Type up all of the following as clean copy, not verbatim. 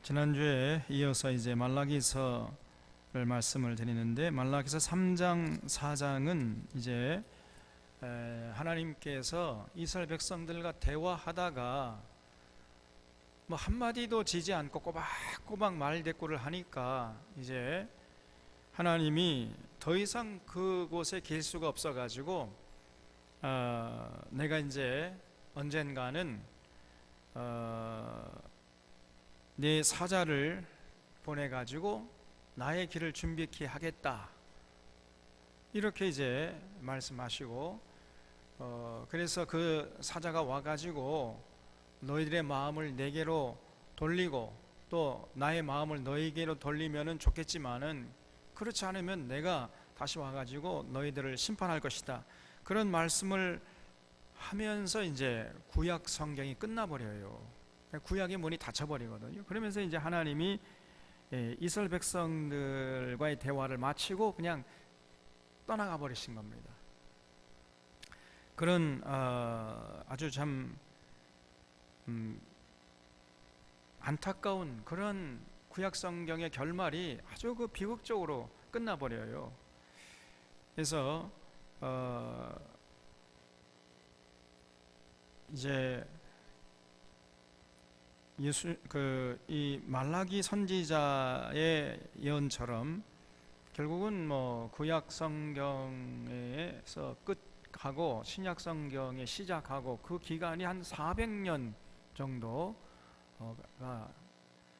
지난주에 이어서 이제 말라기서를 말씀을 드리는데, 말라기서 3장 4장은 이제 하나님께서 이스라엘 백성들과 대화하다가 뭐 한마디도 지지 않고 꼬박꼬박 말대꾸를 하니까 이제 하나님이 더 이상 그곳에 길 수가 없어가지고 내가 이제 언젠가는 네 사자를 보내가지고 나의 길을 준비케 하겠다, 이렇게 이제 말씀하시고, 그래서 그 사자가 와가지고 너희들의 마음을 내게로 돌리고 또 나의 마음을 너희에게로 돌리면은 좋겠지만은 그렇지 않으면 내가 다시 와가지고 너희들을 심판할 것이다, 그런 말씀을 하면서 이제 구약 성경이 끝나버려요. 구약의 문이 닫혀버리거든요. 그러면서 이제 하나님이 이스라엘 백성들과의 대화를 마치고 그냥 떠나가 버리신 겁니다. 그런 아주 참 안타까운 그런 구약 성경의 결말이 아주 그 비극적으로 끝나버려요. 그래서 이제 이 말라기 선지자의 예언처럼 결국은 뭐 구약 성경에서 끝하고 신약 성경에 시작하고 그 기간이 한 400년 정도가,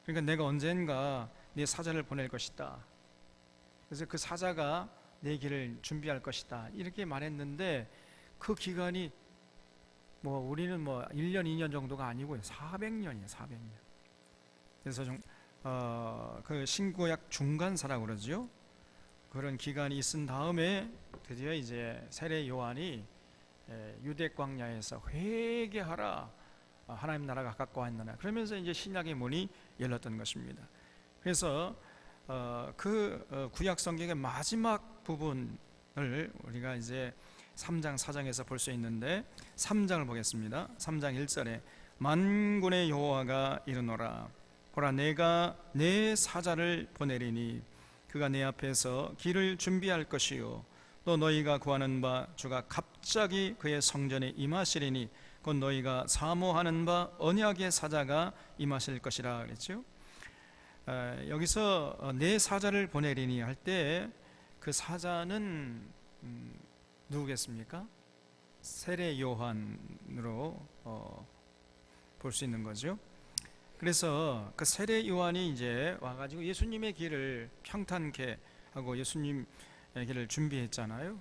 그러니까 내가 언젠가 네 사자를 보낼 것이다, 그래서 그 사자가 내 길을 준비할 것이다, 이렇게 말했는데 그 기간이 뭐 우리는 뭐 1년 2년 정도가 아니고요, 400년이에요 400년. 그래서 그 신구약 중간사라고 그러죠. 그런 기간이 있은 다음에 드디어 이제 세례 요한이 유대 광야에서 회개하라, 하나님 나라가 가까워 왔느냐, 그러면서 이제 신약의 문이 열렸던 것입니다. 그래서 그 구약 성경의 마지막 부분을 우리가 이제 3장 4장에서 볼 수 있는데, 3장을 보겠습니다. 3장 1절에 만군의 여호와가 이르노라, 보라 내가 내 사자를 보내리니 그가 내 앞에서 길을 준비할 것이요 또 너희가 구하는 바 주가 갑자기 그의 성전에 임하시리니 곧 너희가 사모하는 바 언약의 사자가 임하실 것이라 그랬죠. 여기서 내 사자를 보내리니 할 때 그 사자는 누구겠습니까? 세례 요한으로 볼 수 있는 거죠. 그래서 그 세례 요한이 이제 와가지고 예수님의 길을 평탄케 하고 예수님의 길을 준비했잖아요.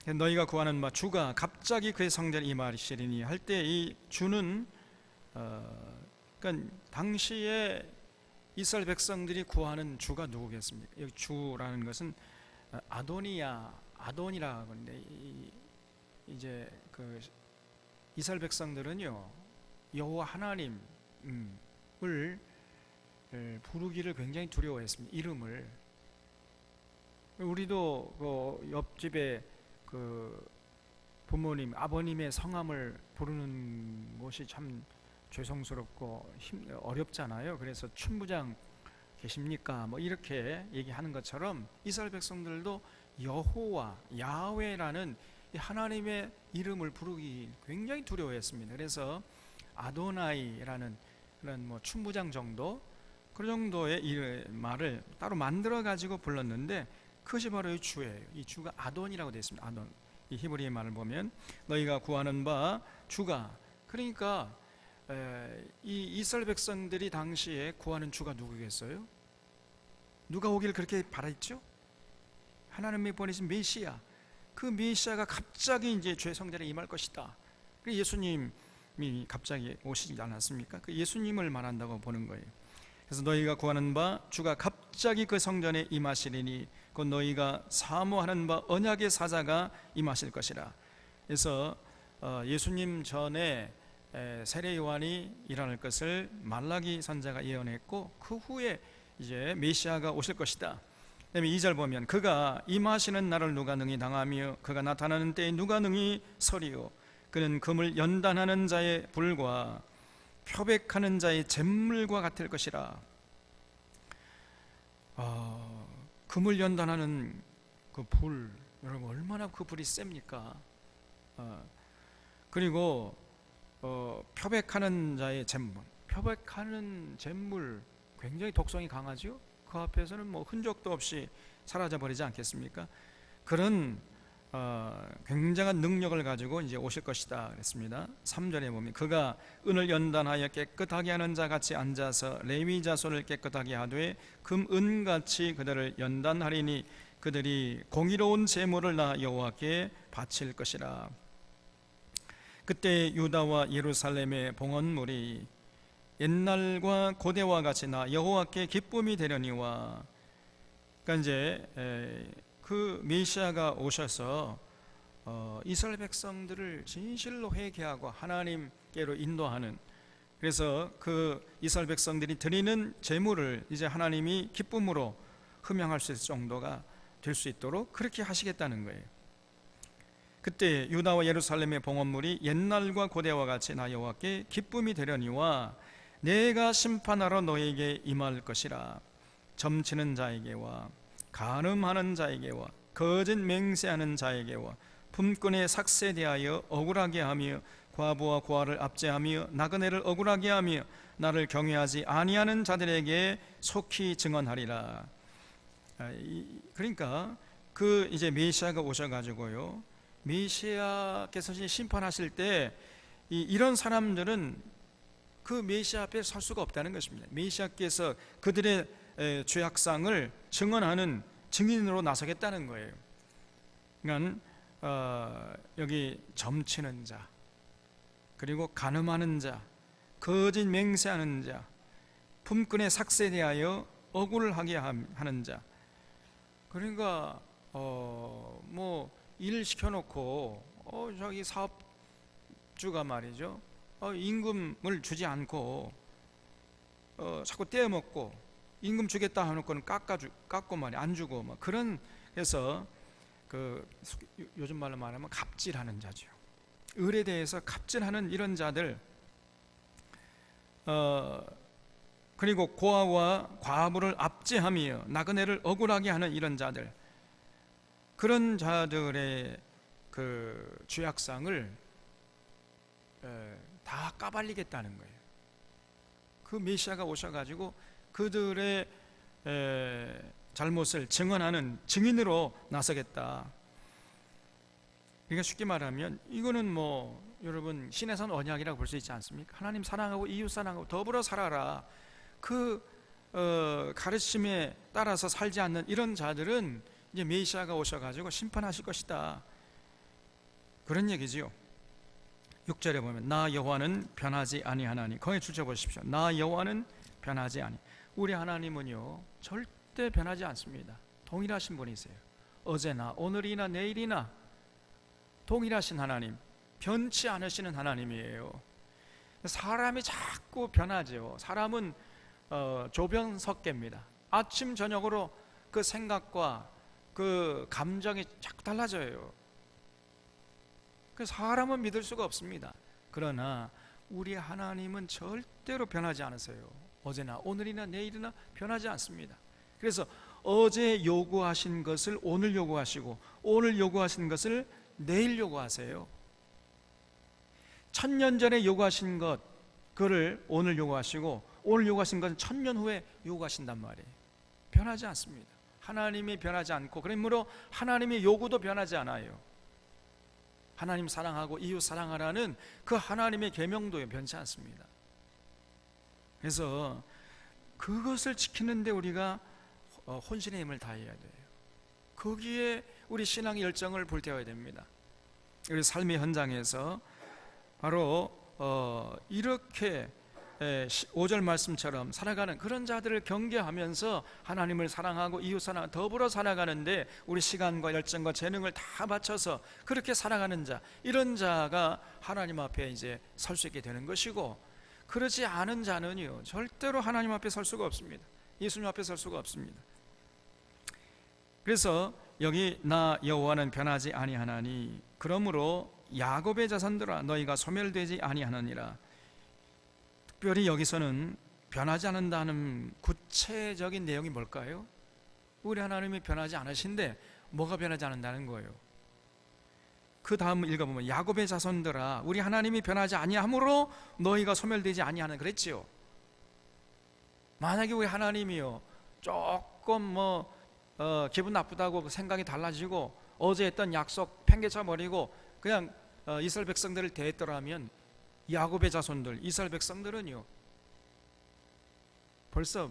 너희가 구하는 바 주가 갑자기 그의 성전에 임하시리니 할 때 이 주는 그러니까 당시에 이스라엘 백성들이 구하는 주가 누구겠습니까? 여기 주라는 것은 아돈이라고 하는데, 이제 그 이스라엘 백성들은요 여호와 하나님을 부르기를 굉장히 두려워했습니다. 이름을. 우리도 그 옆집에 그 부모님, 아버님의 성함을 부르는 것이 참 죄송스럽고 어렵잖아요. 그래서 춘부장 계십니까? 뭐 이렇게 얘기하는 것처럼 이스라엘 백성들도 여호와, 야훼라는 하나님의 이름을 부르기 굉장히 두려워했습니다. 그래서 아도나이라는 그런 뭐 춘부장 정도, 그 정도의 말을 따로 만들어 가지고 불렀는데 그것이 바로 이 주예요. 이 주가 아돈이라고 되어 있습니다. 아돈. 이 히브리의 말을 보면 너희가 구하는 바 주가, 그러니까 이 이스라엘 백성들이 당시에 구하는 주가 누구겠어요? 누가 오기를 그렇게 바랬죠? 하나님이 보내신 메시아. 그 메시아가 갑자기 이제 죄 성전에 임할 것이다. 그래서 예수님이 갑자기 오시지 않았습니까? 그 예수님을 말한다고 보는 거예요. 그래서 너희가 구하는 바 주가 갑자기 그 성전에 임하시리니 곧 너희가 사모하는 바 언약의 사자가 임하실 것이라. 그래서 예수님 전에 세례 요한이 일어날 것을 말라기 선지자가 예언했고 그 후에 이제 메시아가 오실 것이다. 그다음에 2절 보면 그가 임하시는 날을 누가 능히 당하며 그가 나타나는 때에 누가 능히 서리요 그는 금을 연단하는 자의 불과 표백하는 자의 잿물과 같을 것이라. 금을 연단하는 그 불, 여러분 얼마나 그 불이 셉니까? 그리고 표백하는 자의 잿물, 표백하는 잿물 굉장히 독성이 강하죠. 그 앞에서는 뭐 흔적도 없이 사라져 버리지 않겠습니까? 그런 굉장한 능력을 가지고 이제 오실 것이다 그랬습니다. 3절에 보면 그가 은을 연단하여 깨끗하게 하는 자 같이 앉아서 레위 자손을 깨끗하게 하되 금 은같이 그들을 연단하리니 그들이 공의로운 제물을 나 여호와께 바칠 것이라. 그때 유다와 예루살렘의 봉헌물이 옛날과 고대와 같이 나 여호와께 기쁨이 되려니와. 그러니까 이제 그 메시아가 오셔서 이스라엘 백성들을 진실로 회개하고 하나님께로 인도하는, 그래서 그 이스라엘 백성들이 드리는 제물을 이제 하나님이 기쁨으로 흠양할 수 있을 정도가 될 수 있도록 그렇게 하시겠다는 거예요. 그때 유다와 예루살렘의 봉헌물이 옛날과 고대와 같이 나 여호와께 기쁨이 되려니와 내가 심판하러 너에게 임할 것이라. 점치는 자에게와 간음하는 자에게와 거짓 맹세하는 자에게와 품꾼의 삭세에 대하여 억울하게 하며 과부와 고아를 압제하며 나그네를 억울하게 하며 나를 경외하지 아니하는 자들에게 속히 증언하리라. 그러니까 그 이제 메시아가 오셔가지고요, 메시아께서 심판하실 때 이런 사람들은 그 메시아 앞에 설 수가 없다는 것입니다. 메시아께서 그들의 죄악상을 증언하는 증인으로 나서겠다는 거예요. 그러니까 여기 점치는 자, 그리고 간음하는 자, 거짓 맹세하는 자, 품꾼의 삭세에 대하여 억울하게 하는 자. 그러니까 뭐 일 시켜놓고 저기 사업주가 말이죠, 임금을 주지 않고 자꾸 떼어먹고 임금 주겠다 하놓고는 깎고 말이 안 주고 막 그런, 그래서 그 요즘 말로 말하면 갑질하는 자죠. 을에 대해서 갑질하는 이런 자들, 그리고 고아와 과부를 압제하며 나그네를 억울하게 하는 이런 자들, 그런 자들의 그 죄악상을 다 까발리겠다는 거예요. 그 메시아가 오셔가지고 그들의 잘못을 증언하는 증인으로 나서겠다. 그러니까 쉽게 말하면 이거는 뭐 여러분 신의 언약이라고 볼 수 있지 않습니까? 하나님 사랑하고 이웃 사랑하고 더불어 살아라. 그 가르침에 따라서 살지 않는 이런 자들은 이제 메시아가 오셔가지고 심판하실 것이다, 그런 얘기지요. 6절에 보면 나 여호와는 변하지 아니하나니, 거기 줄쳐 보십시오. 나 여호와는 변하지 아니. 우리 하나님은요 절대 변하지 않습니다. 동일하신 분이세요. 어제나 오늘이나 내일이나 동일하신 하나님, 변치 않으시는 하나님이에요. 사람이 자꾸 변하죠. 사람은 조변석계입니다. 아침 저녁으로 그 생각과 그 감정이 자꾸 달라져요. 그래서 사람은 믿을 수가 없습니다. 그러나 우리 하나님은 절대로 변하지 않으세요. 어제나 오늘이나 내일이나 변하지 않습니다. 그래서 어제 요구하신 것을 오늘 요구하시고 오늘 요구하신 것을 내일 요구하세요. 1000년 전에 요구하신 것, 그거를 오늘 요구하시고 오늘 요구하신 것은 1000년 후에 요구하신단 말이에요. 변하지 않습니다. 하나님이 변하지 않고, 그러므로 하나님의 요구도 변하지 않아요. 하나님 사랑하고 이웃 사랑하라는 그 하나님의 계명도 변치 않습니다. 그래서 그것을 지키는데 우리가 혼신의 힘을 다해야 돼요. 거기에 우리 신앙의 열정을 불태워야 됩니다. 우리 삶의 현장에서 바로 이렇게 5절 말씀처럼 살아가는 그런 자들을 경계하면서 하나님을 사랑하고 이웃 사랑 더불어 살아가는데 우리 시간과 열정과 재능을 다 바쳐서 그렇게 살아가는 자, 이런 자가 하나님 앞에 이제 설 수 있게 되는 것이고, 그렇지 않은 자는요 절대로 하나님 앞에 설 수가 없습니다. 예수님 앞에 설 수가 없습니다. 그래서 여기 나 여호와는 변하지 아니하나니 그러므로 야곱의 자손들아 너희가 소멸되지 아니하느니라. 특별히 여기서는 변하지 않는다는 구체적인 내용이 뭘까요? 우리 하나님이 변하지 않으신데 뭐가 변하지 않는다는 거예요? 그 다음 읽어보면 야곱의 자손들아 우리 하나님이 변하지 아니하므로 너희가 소멸되지 아니하는 그랬지요. 만약에 우리 하나님이요 조금 기분 나쁘다고 생각이 달라지고 어제 했던 약속 팽개쳐 버리고 그냥 이스라엘 백성들을 대했더라면 야곱의 자손들 이스라엘 백성들은요 벌써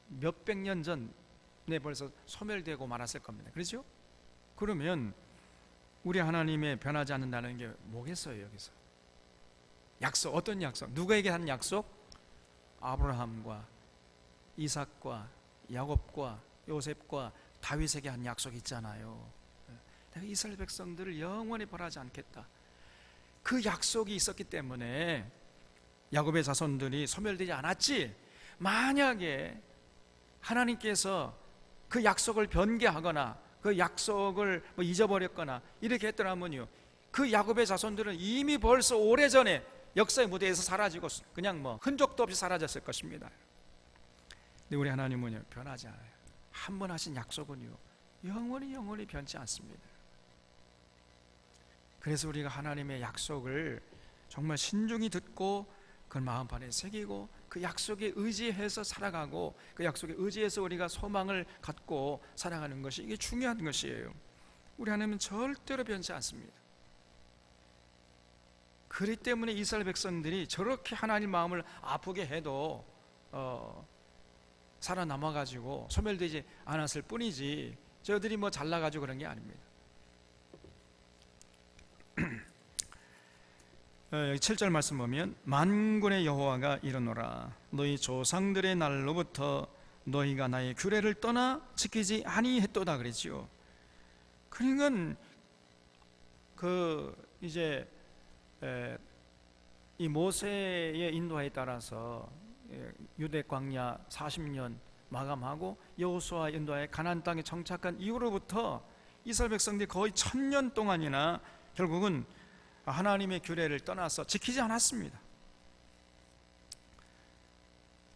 몇백 년 전에 벌써 소멸되고 말았을 겁니다. 그렇죠? 그러면 우리 하나님의 변하지 않는다는 게 뭐겠어요? 여기서 약속, 어떤 약속? 누구에게 한 약속? 아브라함과 이삭과 야곱과 요셉과 다윗에게 한 약속이 있잖아요. 내가 이스라엘 백성들을 영원히 벌하지 않겠다. 그 약속이 있었기 때문에 야곱의 자손들이 소멸되지 않았지. 만약에 하나님께서 그 약속을 변개하거나 그 약속을 잊어버렸거나 이렇게 했더라면요 그 야곱의 자손들은 이미 벌써 오래전에 역사의 무대에서 사라지고 그냥 흔적도 없이 사라졌을 것입니다. 근데 우리 하나님은요 변하지 않아요. 한 번 하신 약속은요 영원히 변치 않습니다. 그래서 우리가 하나님의 약속을 정말 신중히 듣고 그 마음판에 새기고 그 약속에 의지해서 살아가고 그 약속에 의지해서 우리가 소망을 갖고 살아가는 것이 이게 중요한 것이에요. 우리 하나님은 절대로 변치 않습니다. 그렇기 때문에 이스라엘 백성들이 저렇게 하나님 마음을 아프게 해도 살아남아가지고 소멸되지 않았을 뿐이지 저들이 잘나가지고 그런 게 아닙니다. 7절 말씀 보면 만군의 여호와가 이르노라 너희 조상들의 날로부터 너희가 나의 규례를 떠나 지키지 아니했도다 그랬지요. 그러니까 이제 이 모세의 인도에 따라서 유대 광야 40년 마감하고 여호수아 인도하에 가나안 땅에 정착한 이후로부터 이스라엘 백성들이 거의 1000년 동안이나 결국은 하나님의 규례를 떠나서 지키지 않았습니다.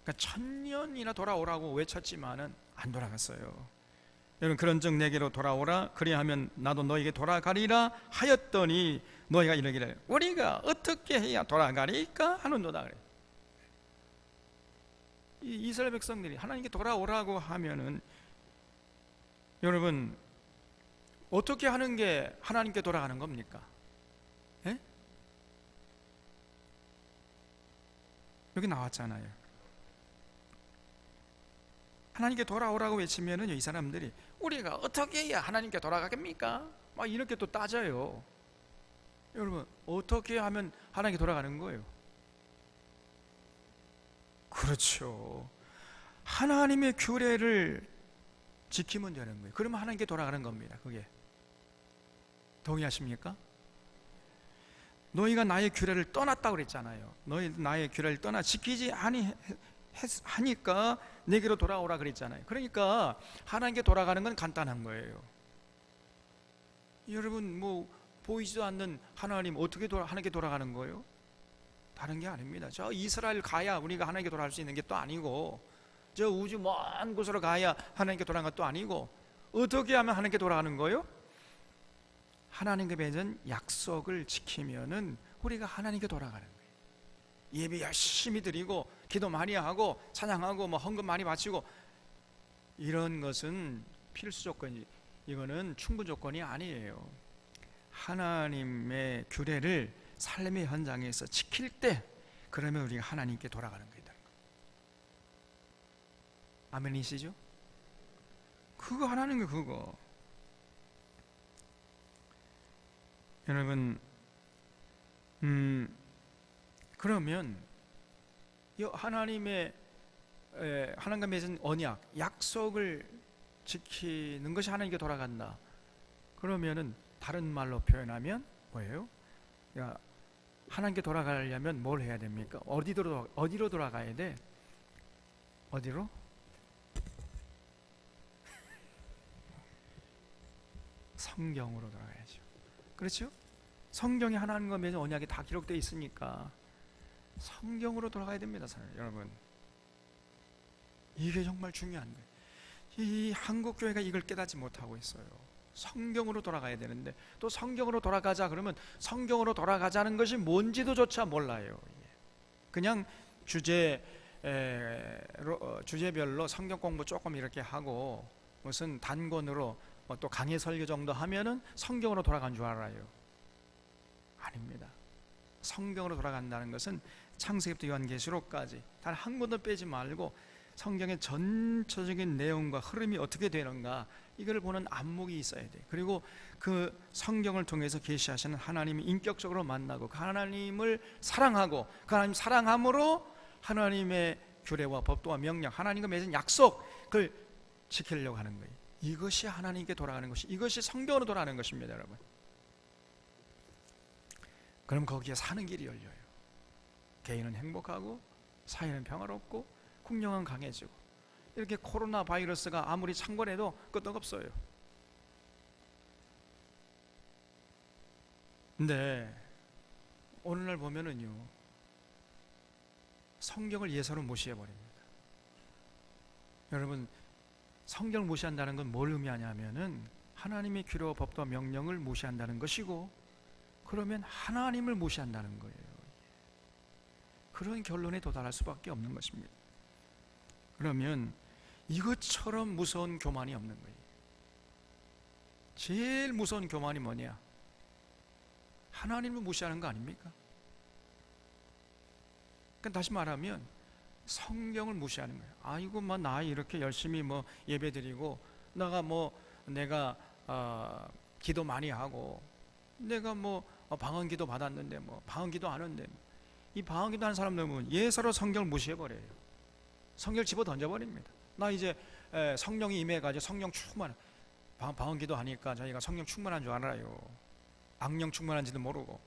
그러니까 1000년이나 돌아오라고 외쳤지만은 안 돌아갔어요. 여러분 그런즉 내게로 돌아오라 그리하면 나도 너에게 돌아가리라 하였더니 너희가 이러기를 우리가 어떻게 해야 돌아가리까 하는도다 그래. 이 이스라엘 백성들이 하나님께 돌아오라고 하면은 여러분 어떻게 하는 게 하나님께 돌아가는 겁니까? 예? 여기 나왔잖아요. 하나님께 돌아오라고 외치면은 이 사람들이 우리가 어떻게 해야 하나님께 돌아가겠습니까? 막 이렇게 또 따져요. 여러분 어떻게 하면 하나님께 돌아가는 거예요? 그렇죠. 하나님의 규례를 지키면 되는 거예요. 그러면 하나님께 돌아가는 겁니다. 그게 동의하십니까? 너희가 나의 규례를 떠났다고 그랬잖아요. 너희 나의 규례를 떠나 지키지 하니까 내게로 돌아오라 그랬잖아요. 그러니까 하나님께 돌아가는 건 간단한 거예요. 여러분 보이지도 않는 하나님 어떻게 하나님께 돌아가는 거예요? 다른 게 아닙니다. 저 이스라엘 가야 우리가 하나님께 돌아갈 수 있는 게 또 아니고 저 우주 먼 곳으로 가야 하나님께 돌아가는 것도 아니고 어떻게 하면 하나님께 돌아가는 거예요? 하나님께 맺은 약속을 지키면은 우리가 하나님께 돌아가는 거예요. 예배 열심히 드리고 기도 많이 하고 찬양하고 헌금 많이 바치고 이런 것은 필수 조건이 이거는 충분 조건이 아니에요. 하나님의 규례를 삶의 현장에서 지킬 때 그러면 우리가 하나님께 돌아가는 거다. 아멘이시죠? 그거 하나님 그거. 여러분 그러면 하나님의 하나님과 맺은 언약, 약속을 지키는 것이 하나님께 돌아간다. 그러면은 다른 말로 표현하면 뭐예요? 하나님께 돌아가려면 뭘 해야 됩니까? 어디로 돌아가야 돼? 어디로? 성경으로 돌아가야죠. 그렇죠? 성경에 하나님과 맺은 언약이 다 기록되어 있으니까 성경으로 돌아가야 됩니다, 여러분. 이게 정말 중요한 거예요. 이 한국 교회가 이걸 깨닫지 못하고 있어요. 성경으로 돌아가야 되는데, 또 성경으로 돌아가자 그러면 성경으로 돌아가자는 것이 뭔지도 조차 몰라요. 그냥 주제별로 성경 공부 조금 이렇게 하고 무슨 단권으로 또 강의 설교 정도 하면은 성경으로 돌아간 줄 알아요. 아닙니다. 성경으로 돌아간다는 것은 창세기부터 요한계시록까지 단 한 권도 빼지 말고 성경의 전체적인 내용과 흐름이 어떻게 되는가, 이걸 보는 안목이 있어야 돼. 그리고 그 성경을 통해서 계시하시는 하나님이 인격적으로 만나고 그 하나님을 사랑하고 그 하나님 사랑함으로 하나님의 규례와 법도와 명령, 하나님과 맺은 약속을 지키려고 하는 거예요. 이것이 하나님께 돌아가는 것이, 이것이 성경으로 돌아가는 것입니다, 여러분. 그럼 거기에 사는 길이 열려요. 개인은 행복하고 사회는 평화롭고 국력은 강해지고, 이렇게 코로나 바이러스가 아무리 창궐해도 끄떡없어요. 근데 오늘날 보면은요, 성경을 예사로 무시해버립니다. 여러분, 성경을 무시한다는 건 뭘 의미하냐면은 하나님의 규례와 법도와 명령을 무시한다는 것이고, 그러면 하나님을 무시한다는 거예요. 그런 결론에 도달할 수밖에 없는 것입니다. 그러면 이것처럼 무서운 교만이 없는 거예요. 제일 무서운 교만이 뭐냐? 하나님을 무시하는 거 아닙니까? 그러니까 다시 말하면 성경을 무시하는 거예요. 아이고, 나 이렇게 열심히 예배드리고, 내가 기도 많이 하고, 내가 방언기도 받았는데 방언기도 하는데, 이 방언기도 하는 사람들 보면 예사로 성경을 무시해버려요. 성경을 집어 던져버립니다. 나 이제 성령이 임해가지고 성령 충만, 방언기도 하니까 자기가 성령 충만한 줄 알아요. 악령 충만한지도 모르고.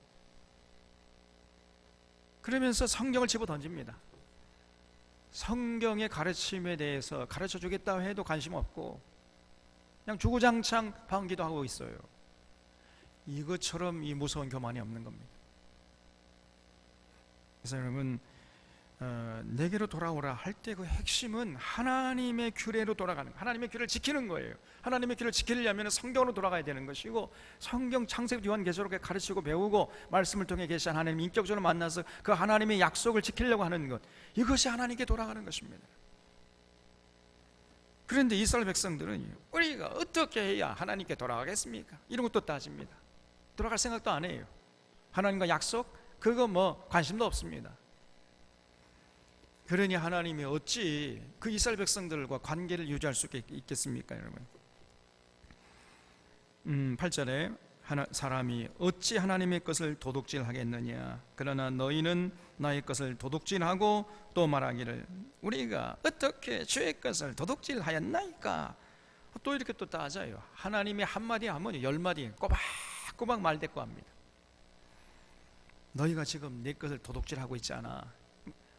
그러면서 성경을 집어 던집니다. 성경의 가르침에 대해서 가르쳐 주겠다고 해도 관심 없고 그냥 주구장창 방언기도 하고 있어요. 이것처럼 이 무서운 교만이 없는 겁니다. 그래서 여러분, 내게로 돌아오라 할 때 그 핵심은 하나님의 규례로 돌아가는 거예요. 하나님의 규례를 지키는 거예요. 하나님의 규례를 지키려면 성경으로 돌아가야 되는 것이고, 성경 창세기 요한계시록에 가르치고 배우고 말씀을 통해 계신 하나님 인격적으로 만나서 그 하나님의 약속을 지키려고 하는 것, 이것이 하나님께 돌아가는 것입니다. 그런데 이스라엘 백성들은 우리가 어떻게 해야 하나님께 돌아가겠습니까? 이런 것도 따집니다. 돌아갈 생각도 안 해요. 하나님과 약속? 그거 관심도 없습니다. 그러니 하나님이 어찌 그 이스라엘 백성들과 관계를 유지할 수 있겠습니까, 여러분? 8절에 사람이 어찌 하나님의 것을 도둑질하겠느냐? 그러나 너희는 나의 것을 도둑질하고 또 말하기를 우리가 어떻게 주의 것을 도둑질하였나이까? 또 이렇게 또 따져요. 하나님이 한마디 하면 10마디 꼬박꼬박 말대꾸합니다. 너희가 지금 내 것을 도둑질하고 있잖아.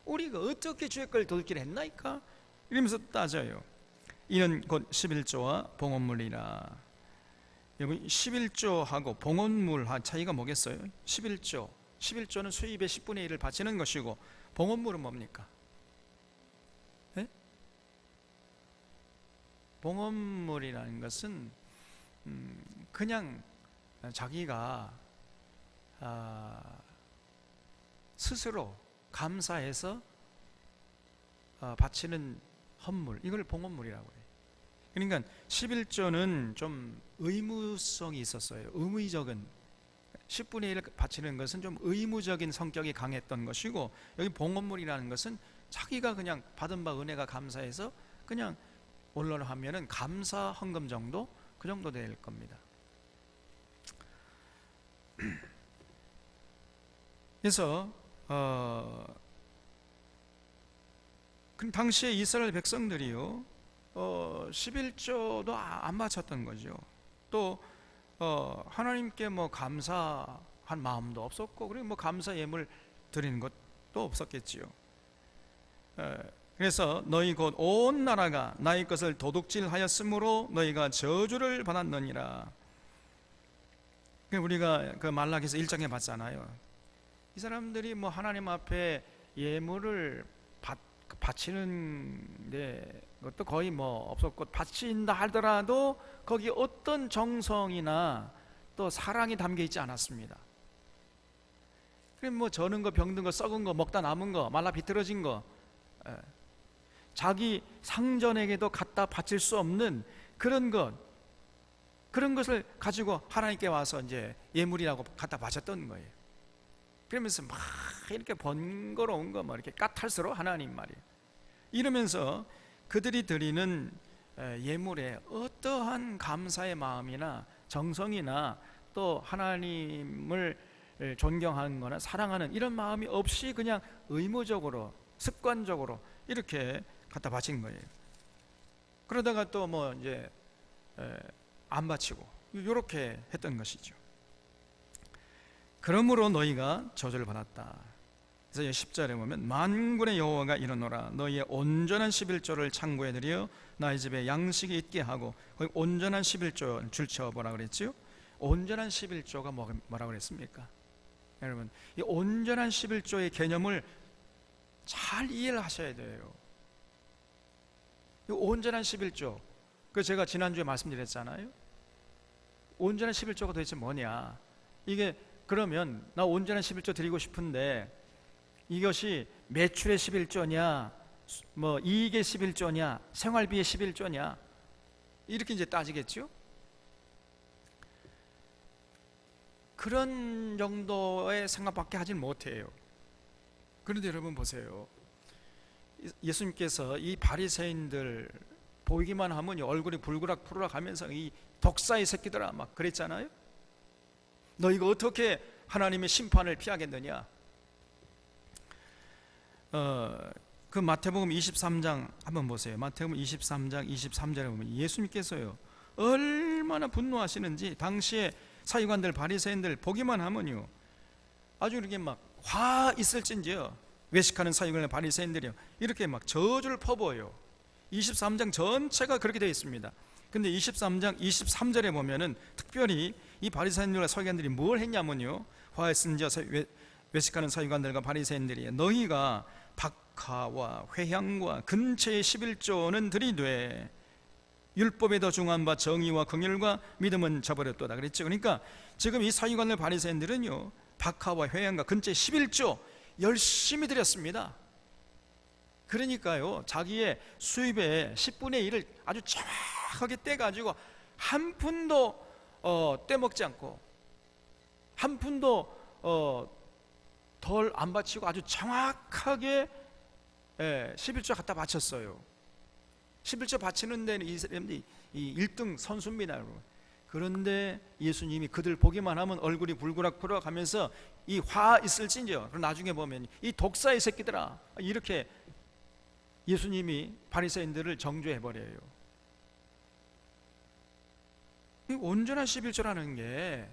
우리가 어떻게 주의 것을 도둑질했나이까? 이러면서 따져요. 이는 곧 11조와 봉헌물이라. 여러분, 11조하고 봉헌물 차이가 뭐겠어요? 11조는 수입의 10분의 1을 바치는 것이고, 봉헌물은 뭡니까? 네? 봉헌물이라는 것은 그냥 자기가 스스로 감사해서 바치는 헌물, 이걸 봉헌물이라고 해요. 그러니까 11조는 좀 의무성이 있었어요. 의무적인 10분의 1을 바치는 것은 좀 의무적인 성격이 강했던 것이고, 여기 봉헌물이라는 것은 자기가 그냥 받은 바 은혜가 감사해서 그냥 언론을 하면은 감사 헌금 정도, 그 정도 될 겁니다. 그래서 그 당시에 이스라엘 백성들이요, 11조도 안 바쳤던 거죠. 또 하나님께 감사한 마음도 없었고, 그리고 감사 예물 드리는 것도 없었겠지요. 그래서 너희 곧 온 나라가 나의 것을 도둑질하였으므로 너희가 저주를 받았느니라. 우리가 그 말라기서 1장에 봤잖아요. 이 사람들이 하나님 앞에 예물을 바치는 것도 거의 뭐 없었고, 바친다 하더라도 거기 어떤 정성이나 또 사랑이 담겨 있지 않았습니다. 그럼 뭐 저는 거, 병든 거, 썩은 거, 먹다 남은 거, 말라 비틀어진 거, 자기 상전에게도 갖다 바칠 수 없는 그런 것을 가지고 하나님께 와서 이제 예물이라고 갖다 바쳤던 거예요. 그러면서 막 이렇게 번거로운 거, 뭐 이렇게 까탈스러워 하나님 말이에요. 이러면서 그들이 드리는 예물에 어떠한 감사의 마음이나 정성이나 또 하나님을 존경하는 거나 사랑하는 이런 마음이 없이 그냥 의무적으로, 습관적으로 이렇게 갖다 바친 거예요. 그러다가 또 뭐 이제 안 바치고 이렇게 했던 것이죠. 그러므로 너희가 저주를 받았다. 그래서 10절에 보면 만군의 여호와가 이르노라, 너희의 온전한 11조를 창고에 들여 나의 집에 양식이 있게 하고. 거기 온전한 11조 줄쳐보라 그랬지요. 온전한 11조가 뭐라 그랬습니까? 여러분, 이 온전한 11조의 개념을 잘 이해를 하셔야 돼요. 이 온전한 11조, 그 제가 지난주에 말씀드렸잖아요. 온전한 11조가 도대체 뭐냐? 이게 그러면 나 온전한 11조 드리고 싶은데 이것이 매출의 11조냐, 뭐 이익의 11조냐, 생활비의 11조냐, 이렇게 이제 따지겠죠? 그런 정도의 생각밖에 하진 못해요. 그런데 여러분 보세요. 예수님께서 이 바리새인들 보이기만 하면 얼굴이 불그락 하면서 이 독사의 새끼들아 막 그랬잖아요. 너 이거 어떻게 하나님의 심판을 피하겠느냐? 그 마태복음 23장 한번 보세요. 마태복음 23장 23절에 보면 예수님께서요 얼마나 분노하시는지 당시에 사유관들 바리새인들 보기만 하면요 아주 이렇게 막 화 있을진지요, 외식하는 사유관들 바리새인들이요 이렇게 막 저주를 퍼부어요. 23장 전체가 그렇게 되어 있습니다. 근데 23장 23절에 보면은 특별히 이 바리새인들과 서기관들이 뭘 했냐면요, 화에 쓴자 외식하는 서기관들과 바리새인들이 너희가 박하와 회향과 근처의 11조는 들이되 율법에 더 중한 바 정의와 긍휼과 믿음은 저버렸도다 그랬죠. 그러니까 지금 이 서기관들 바리새인들은요 박하와 회향과 근처의 11조 열심히 드렸습니다. 그러니까요 자기의 수입의 10분의 1을 아주 정확하게 떼가지고 한 푼도 떼먹지 않고 한 푼도 덜 안 바치고 아주 정확하게 11조 갖다 바쳤어요. 11조 바치는 데는 이 사람들이 1등 선수입니다, 여러분. 그런데 예수님이 그들 보기만 하면 얼굴이 불그락 하면서 이 화 있을진저, 나중에 보면 이 독사의 새끼들아 이렇게 예수님이 바리새인들을 정죄해버려요. 이 온전한 11조라는 게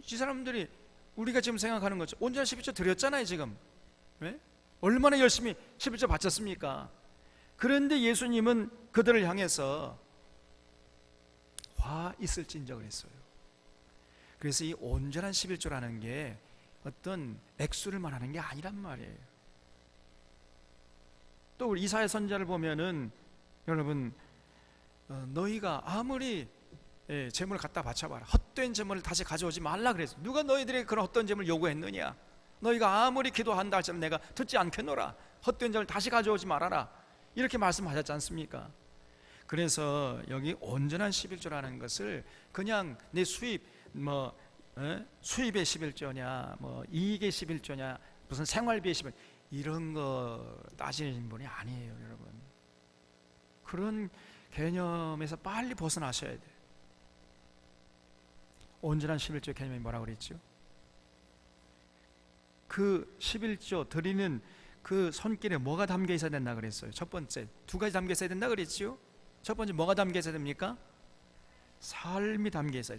이 사람들이 우리가 지금 생각하는 거죠. 온전한 11조 드렸잖아요 지금. 네? 얼마나 열심히 11조 바쳤습니까? 그런데 예수님은 그들을 향해서 화 있을진저 그랬어요. 그래서 이 온전한 11조라는 게 어떤 액수를 말하는 게 아니란 말이에요. 또 우리 이사야 선지자를 보면은 여러분 너희가 아무리 재물을 갖다 바쳐봐라, 헛된 재물을 다시 가져오지 말라 그랬어요. 누가 너희들에게 그런 헛된 재물을 요구했느냐? 너희가 아무리 기도한다 할지라도 내가 듣지 않겠노라. 헛된 재물을 다시 가져오지 말아라 이렇게 말씀하셨지 않습니까? 그래서 여기 온전한 11조라는 것을 그냥 내 수입 수입의 11조냐 뭐 이익의 11조냐 무슨 생활비의 11조냐 이런 거 따지는 분이 아니에요, 여러분. 그런 개념에서 빨리 벗어나셔야 돼요. 온전한 11조 개념이 뭐라고 그랬죠? 그 11조 드리는 그 손길에 뭐가 담겨 있어야 된다 그랬어요? 첫 번째, 두 가지 담겨 있어야 된다 그랬죠? 첫 번째 뭐가 담겨 있어야 됩니까? 삶이 담겨 있어요.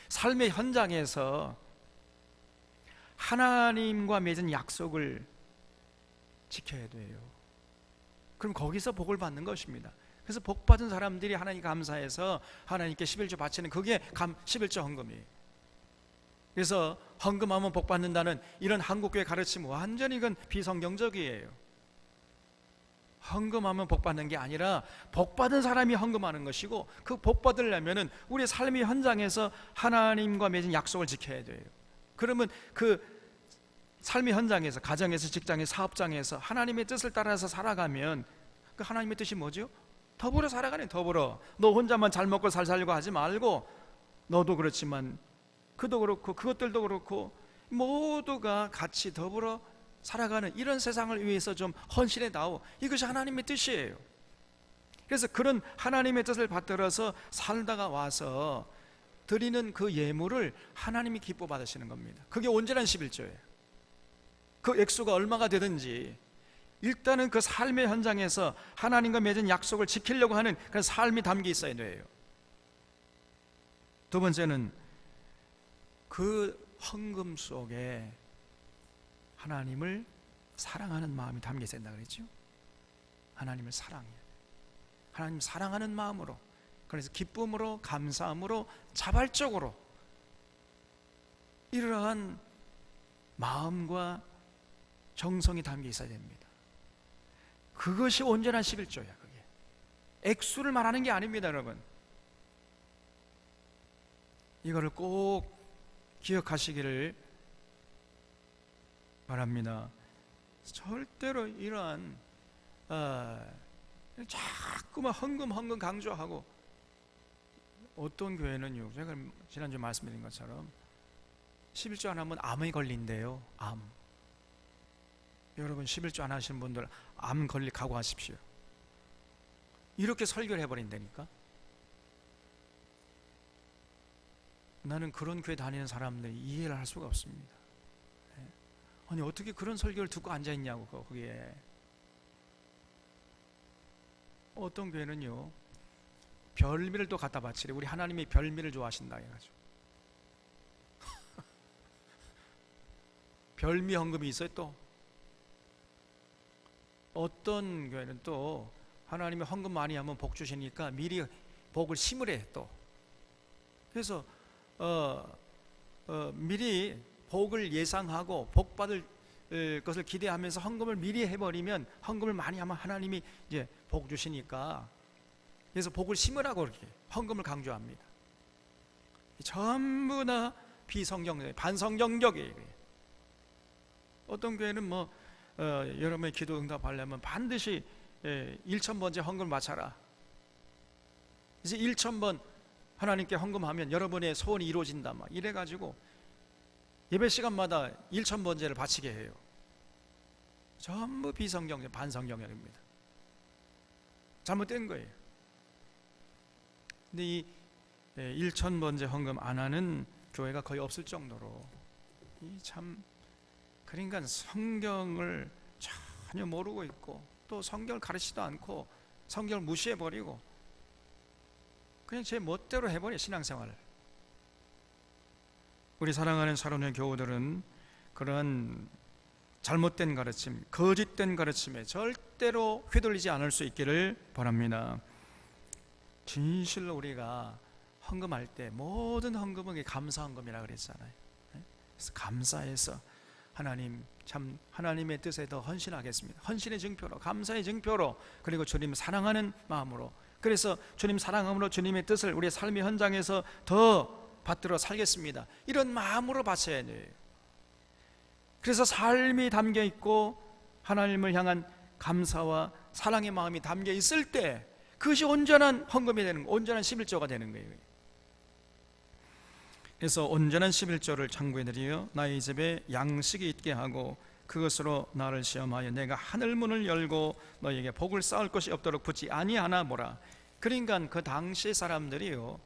삶의 현장에서 하나님과 맺은 약속을 지켜야 돼요. 그럼 거기서 복을 받는 것입니다. 그래서 복 받은 사람들이 하나님 감사해서 하나님께 11조 바치는 그게 11조 헌금이에요. 그래서 헌금하면 복 받는다는 이런 한국교회 가르침 완전히 이건 비성경적이에요. 헌금하면 복 받는 게 아니라 복 받은 사람이 헌금하는 것이고, 그 복 받으려면은 우리 삶의 현장에서 하나님과 맺은 약속을 지켜야 돼요. 그러면 그 삶의 현장에서, 가정에서, 직장에서, 사업장에서 하나님의 뜻을 따라서 살아가면, 그 하나님의 뜻이 뭐죠? 더불어 살아가네. 더불어. 너 혼자만 잘 먹고 살 살려고 하지 말고, 너도 그렇지만 그도 그렇고 그것들도 그렇고 모두가 같이 더불어 살아가는 이런 세상을 위해서 좀 헌신해 나오. 이것이 하나님의 뜻이에요. 그래서 그런 하나님의 뜻을 받들어서 살다가 와서 드리는 그 예물을 하나님이 기뻐 받으시는 겁니다. 그게 온전한 11조예요. 그 액수가 얼마가 되든지 일단은 그 삶의 현장에서 하나님과 맺은 약속을 지키려고 하는 그런 삶이 담겨 있어야 돼요. 두 번째는 그 헌금 속에 하나님을 사랑하는 마음이 담겨 있어야 된다 그랬죠. 하나님을 사랑해요. 하나님 사랑하는 마음으로, 그래서 기쁨으로, 감사함으로, 자발적으로 이러한 마음과 정성이 담겨 있어야 됩니다. 그것이 온전한 11조야. 그게 액수를 말하는 게 아닙니다, 여러분. 이거를 꼭 기억하시기를 바랍니다. 절대로 이러한 자꾸만 헌금 강조하고, 어떤 교회는요, 제가 지난주에 말씀드린 것처럼 11조 안 하면 암에 걸린대요. 암. 여러분 11조 안 하시는 분들 암 걸릴 각오하십시오. 이렇게 설교를 해버린다니까. 나는 그런 교회 다니는 사람들 이해를 할 수가 없습니다. 아니 어떻게 그런 설교를 듣고 앉아있냐고. 거기에 어떤 교회는요, 별미를 또 갖다 바치래. 우리 하나님이 별미를 좋아하신다 해가지고 별미 헌금이 있어요. 또 어떤 교회는 또 하나님이 헌금 많이 하면 복 주시니까 미리 복을 심으래. 또 그래서 미리 복을 예상하고 복 받을 것을 기대하면서 헌금을 미리 해버리면, 헌금을 많이 하면 하나님이 이제 복 주시니까, 그래서 복을 심으라고 이렇게 헌금을 강조합니다. 전부 다 비성경적, 반성경적이에요. 어떤 교회는 뭐 여러분의 기도 응답하려면 반드시 1,000번째 헌금을 바쳐라. 이제 1,000번 하나님께 헌금하면 여러분의 소원이 이루어진다, 막 이래가지고 예배 시간마다 1,000번째를 바치게 해요. 전부 비성경적, 반성경적입니다. 잘못된 거예요. 근데 이 1,000번째 헌금 안 하는 교회가 거의 없을 정도로, 참, 그러니까 성경을 전혀 모르고 있고, 또 성경을 가르치지도 않고 성경을 무시해버리고 그냥 제 멋대로 해버려, 신앙생활을. 우리 사랑하는 사랑의 교우들은 그런 잘못된 가르침, 거짓된 가르침에 절대로 휘둘리지 않을 수 있기를 바랍니다. 진실로 우리가 헌금할 때 모든 헌금은 감사 헌금이라 그랬잖아요. 그래서 감사해서 하나님, 참 하나님의 뜻에 더 헌신하겠습니다. 헌신의 증표로, 감사의 증표로, 그리고 주님 사랑하는 마음으로, 그래서 주님 사랑함으로 주님의 뜻을 우리의 삶의 현장에서 더 받들어 살겠습니다. 이런 마음으로 바쳐야 돼요. 그래서 삶이 담겨 있고 하나님을 향한 감사와 사랑의 마음이 담겨 있을 때 그것이 온전한 헌금이 되는 거예요. 온전한 11조가 되는 거예요. 그래서 온전한 11조를 창구해드리어 나의 집에 양식이 있게 하고 그것으로 나를 시험하여 내가 하늘 문을 열고 너에게 복을 쌓을 것이 없도록 붙지 아니하나 보라. 그러니까 그 당시 사람들이요,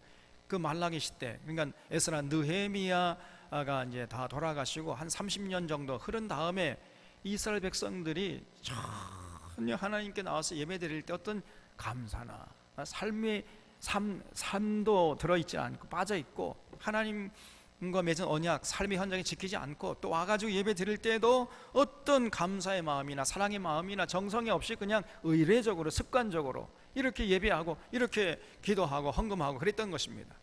그 말라기 시대, 그러니까 에스라, 느헤미야가 이제 다 돌아가시고 한 30년 정도 흐른 다음에 이스라엘 백성들이 전혀 하나님께 나와서 예배드릴 때 어떤 감사나 삶의 삶도 들어있지 않고 빠져있고, 하나님과 맺은 언약, 삶의 현장에 지키지 않고, 또 와가지고 예배 드릴 때도 어떤 감사의 마음이나 사랑의 마음이나 정성이 없이 그냥 의례적으로, 습관적으로 이렇게 예배하고 이렇게 기도하고 헌금하고 그랬던 것입니다.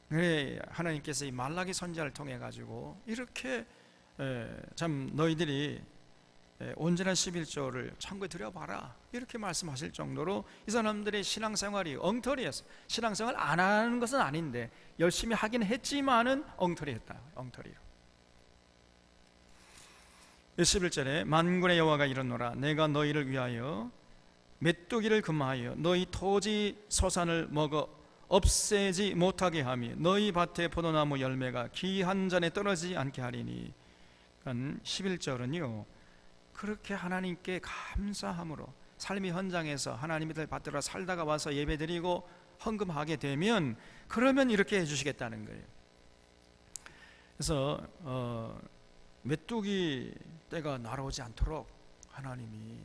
그래, 하나님께서 이 말라기 선지자를 통해 가지고 이렇게 참 너희들이 온전한 11조를 창고에 들여봐라 이렇게 말씀하실 정도로 이 사람들의 신앙생활이 엉터리였어. 신앙생활 안 하는 것은 아닌데 열심히 하긴 했지만은 엉터리했다. 엉터리로. 11절에 만군의 여호와가 이르노라 내가 너희를 위하여 메뚜기를 금하여 너희 토지 소산을 먹어 없애지 못하게 하며 너희 밭의 포도나무 열매가 기한 전에 떨어지지 않게 하리니. 11절은요 그렇게 하나님께 감사함으로 삶의 현장에서 하나님의 뜻을 받들어 살다가 와서 예배드리고 헌금하게 되면 그러면 이렇게 해주시겠다는 거예요. 그래서 메뚜기 때가 날아오지 않도록 하나님이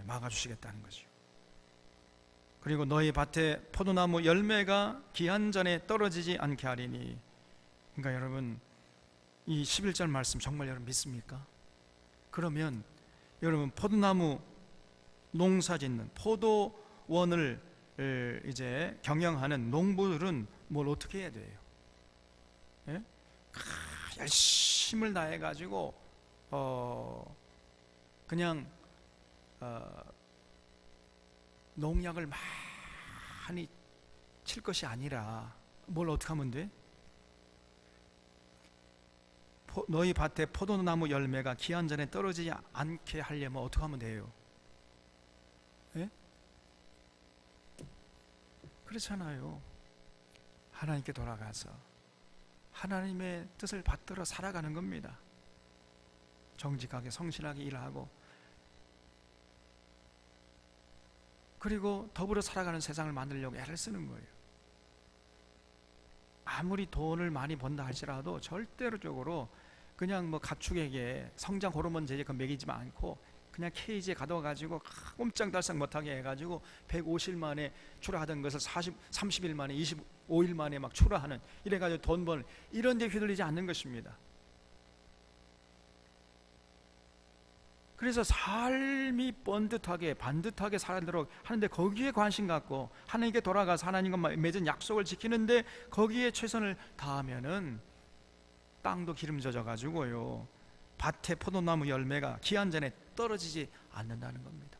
막아주시겠다는 거죠. 그리고 너희 밭에 포도나무 열매가 기한 전에 떨어지지 않게 하리니. 그러니까 여러분 이 11절 말씀 정말 여러분 믿습니까? 그러면 여러분 포도나무 농사 짓는 포도원을 이제 경영하는 농부들은 뭘 어떻게 해야 돼요? 예? 열심을 다해 가지고 그냥 농약을 많이 칠 것이 아니라 뭘 어떻게 하면 돼? 너희 밭에 포도나무 열매가 기한 전에 떨어지지 않게 하려면 어떻게 하면 돼요? 예? 그렇잖아요. 하나님께 돌아가서 하나님의 뜻을 받들어 살아가는 겁니다. 정직하게 성실하게 일하고 그리고 더불어 살아가는 세상을 만들려고 애를 쓰는 거예요. 아무리 돈을 많이 번다 할지라도 절대적으로 그냥 뭐 가축에게 성장 호르몬 제제 먹이지 않고 그냥 케이지에 가둬가지고 꼼짝달싹 못하게 해가지고 150일 만에 출하하던 것을 30일 만에 25일 만에 막 출하하는 이래가지고 돈 버는 이런 데 휘둘리지 않는 것입니다. 그래서 삶이 번듯하게 반듯하게 살도록 하는데 거기에 관심 갖고 하나님께 돌아가서 하나님과 맺은 약속을 지키는데 거기에 최선을 다하면은 땅도 기름져져 가지고요 밭에 포도나무 열매가 기한 전에 떨어지지 않는다는 겁니다.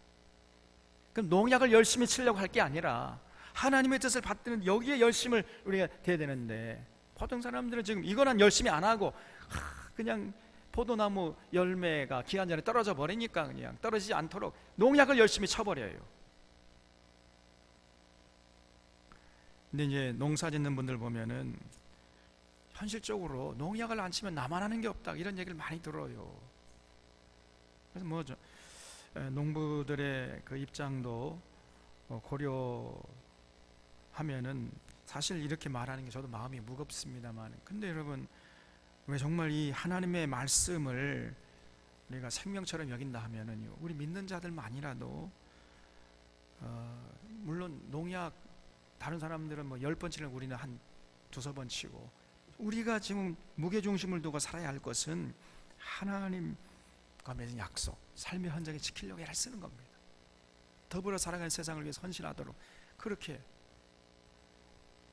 그럼 농약을 열심히 치려고 할 게 아니라 하나님의 뜻을 받드는 여기에 열심을 우리가 돼야 되는데 보통 사람들은 지금 이거는 열심히 안 하고 그냥 포도나무 열매가 기한 전에 떨어져 버리니까 그냥 떨어지지 않도록 농약을 열심히 쳐버려요. 근데 이제 농사 짓는 분들 보면은 현실적으로 농약을 안 치면 나만 하는 게 없다 이런 얘기를 많이 들어요. 그래서 뭐 농부들의 그 입장도 고려하면은 사실 이렇게 말하는 게 저도 마음이 무겁습니다만, 근데 여러분 왜 정말 이 하나님의 말씀을 우리가 생명처럼 여긴다 하면은요 우리 믿는 자들만이라도 물론 농약 다른 사람들은 뭐 10번 치는 우리는 한 2-3번 치고 우리가 지금 무게중심을 두고 살아야 할 것은 하나님과 맺은 약속, 삶의 현장에 지키려고 애를 쓰는 겁니다. 더불어 살아가는 세상을 위해서 헌신하도록 그렇게,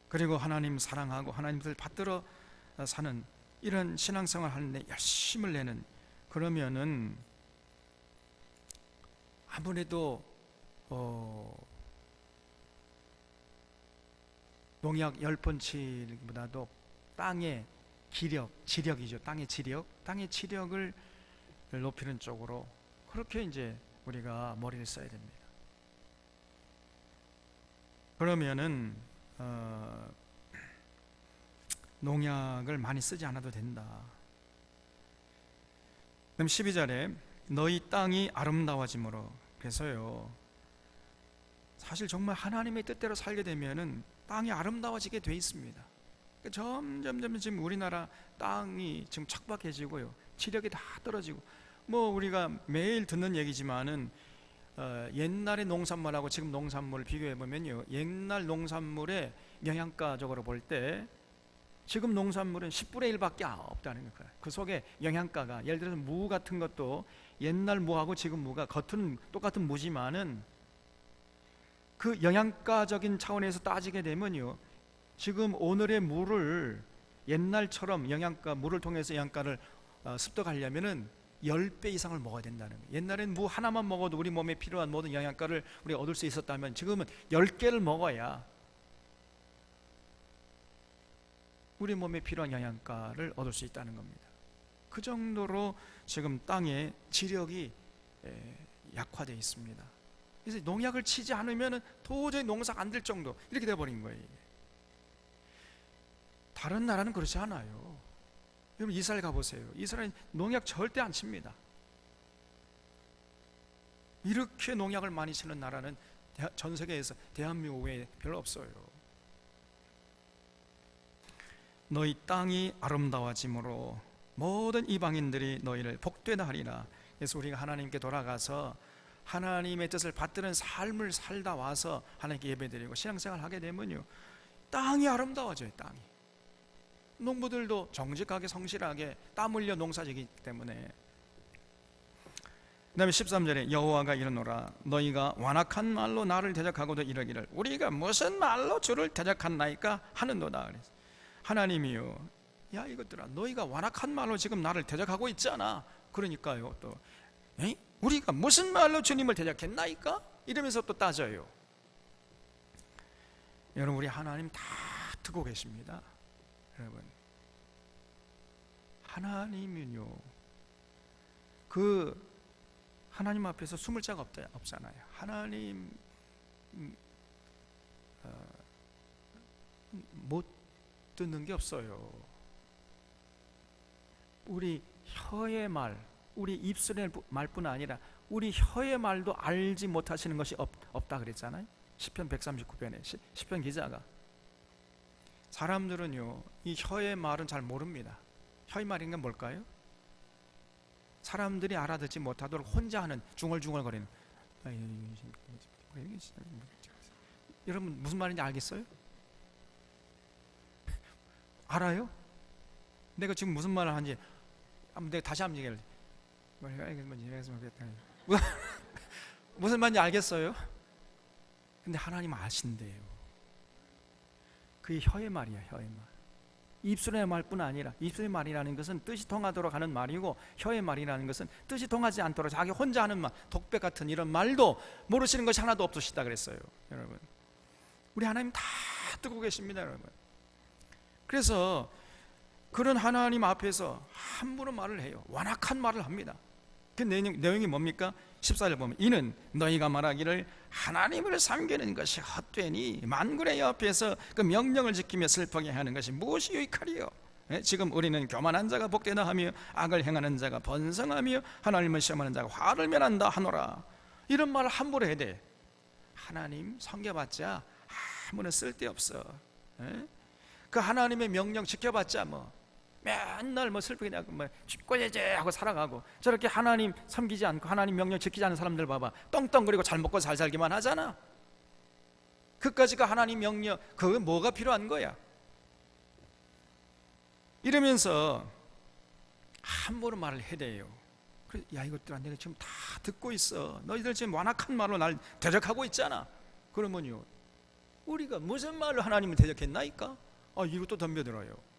그리고 하나님 사랑하고 하나님을 받들어 사는 이런 신앙생활 하는데 열심을 내는, 그러면은 아무래도 농약 10번 치기보다도 땅의 지력이죠. 땅의 지력을 높이는 쪽으로 그렇게 이제 우리가 머리를 써야 됩니다. 그러면은 농약을 많이 쓰지 않아도 된다. 그럼 12절에 너희 땅이 아름다워짐으로, 그래서요 사실 정말 하나님의 뜻대로 살게 되면은 땅이 아름다워지게 돼 있습니다. 점점 지금 우리나라 땅이 지금 척박해지고요 지력이 다 떨어지고, 뭐 우리가 매일 듣는 얘기지만은 옛날의 농산물하고 지금 농산물을 비교해 보면요 옛날 농산물의 영양가적으로 볼 때 지금 농산물은 10분의 1밖에 없다는 거예요. 그 속에 영양가가, 예를 들어서 무 같은 것도 옛날 무하고 지금 무가 겉은 똑같은 무지만은 그 영양가적인 차원에서 따지게 되면요 지금 오늘의 물을 옛날처럼 물을 통해서 영양가를 습득하려면은 10배 이상을 먹어야 된다는 거예요. 옛날엔 무 하나만 먹어도 우리 몸에 필요한 모든 영양가를 우리가 얻을 수 있었다면 지금은 10개를 먹어야 우리 몸에 필요한 영양가를 얻을 수 있다는 겁니다. 그 정도로 지금 땅의 지력이 약화되어 있습니다. 그래서 농약을 치지 않으면 도저히 농사가 안 될 정도 이렇게 되어버린 거예요. 다른 나라는 그렇지 않아요. 여러분 이스라엘 가보세요. 이스라엘 농약 절대 안 칩니다. 이렇게 농약을 많이 치는 나라는 전 세계에서 대한민국 외에 별로 없어요. 너희 땅이 아름다워짐으로 모든 이방인들이 너희를 복되다 하리라. 그래서 우리가 하나님께 돌아가서 하나님의 뜻을 받드는 삶을 살다 와서 하나님께 예배드리고 신앙생활을 하게 되면요, 땅이 아름다워져요. 땅이. 농부들도 정직하게 성실하게 땀 흘려 농사지기 때문에. 그 다음에 13절에 여호와가 이르노라 너희가 완악한 말로 나를 대적하고도 이러기를 우리가 무슨 말로 주를 대적한나이까 하는도다. 그래서 하나님이요, 야 이것들아 너희가 완악한 말로 지금 나를 대적하고 있잖아. 그러니까요 또 우리가 무슨 말로 주님을 대적했나이까? 이러면서 또 따져요. 여러분 우리 하나님 다 듣고 계십니다. 여러분 하나님은요 그 하나님 앞에서 숨을 자가 없잖아요. 하나님 못 듣는 게 없어요. 우리 혀의 말, 우리 입술의 말뿐 아니라 우리 혀의 말도 알지 못하시는 것이 없다 그랬잖아요. 시편 139편에 시편 기자가. 사람들은요 이 혀의 말은 잘 모릅니다. 혀의 말인 건 뭘까요? 사람들이 알아듣지 못하도록 혼자 하는 중얼중얼거리는. 여러분 무슨 말인지 알겠어요? 알아요? 내가 지금 무슨 말을 하는지 내가 다시 한번 얘기할래. 무슨 말인지 알겠어요? 근데 하나님 아신대요. 그게 혀의 말이야. 혀의 말. 입술의 말뿐 아니라 입술의 말이라는 것은 뜻이 통하도록 하는 말이고 혀의 말이라는 것은 뜻이 통하지 않도록 자기 혼자 하는 말, 독백 같은 이런 말도 모르시는 것이 하나도 없으시다 그랬어요. 여러분 우리 하나님 다 듣고 계십니다. 여러분 그래서 그런 하나님 앞에서 함부로 말을 해요. 완악한 말을 합니다. 그 내용이 뭡니까? 14절 보면 이는 너희가 말하기를 하나님을 섬기는 것이 헛되니 만군의 옆에서 그 명령을 지키며 슬프게 하는 것이 무엇이 유익하리요? 지금 우리는 교만한 자가 복되다 하며 악을 행하는 자가 번성하며 하나님을 시험하는 자가 화를 면한다 하노라. 이런 말을 함부로 해야 돼. 하나님 섬겨봤자 아무런 쓸데없어. 그 하나님의 명령 지켜봤자 맨날 슬프게 하고 쥐꼬제제 하고 살아가고 저렇게 하나님 섬기지 않고 하나님 명령 지키지 않는 사람들 봐봐. 떵떵거리고 잘 먹고 잘 살기만 하잖아. 그까지가 하나님 명령, 그거 뭐가 필요한 거야? 이러면서 함부로 말을 해대요. 그래, 야 이것들아 내가 지금 다 듣고 있어. 너희들 지금 완악한 말로 날 대적하고 있잖아. 그러면요 우리가 무슨 말로 하나님을 대적했나이까? 이것도 덤벼들어요.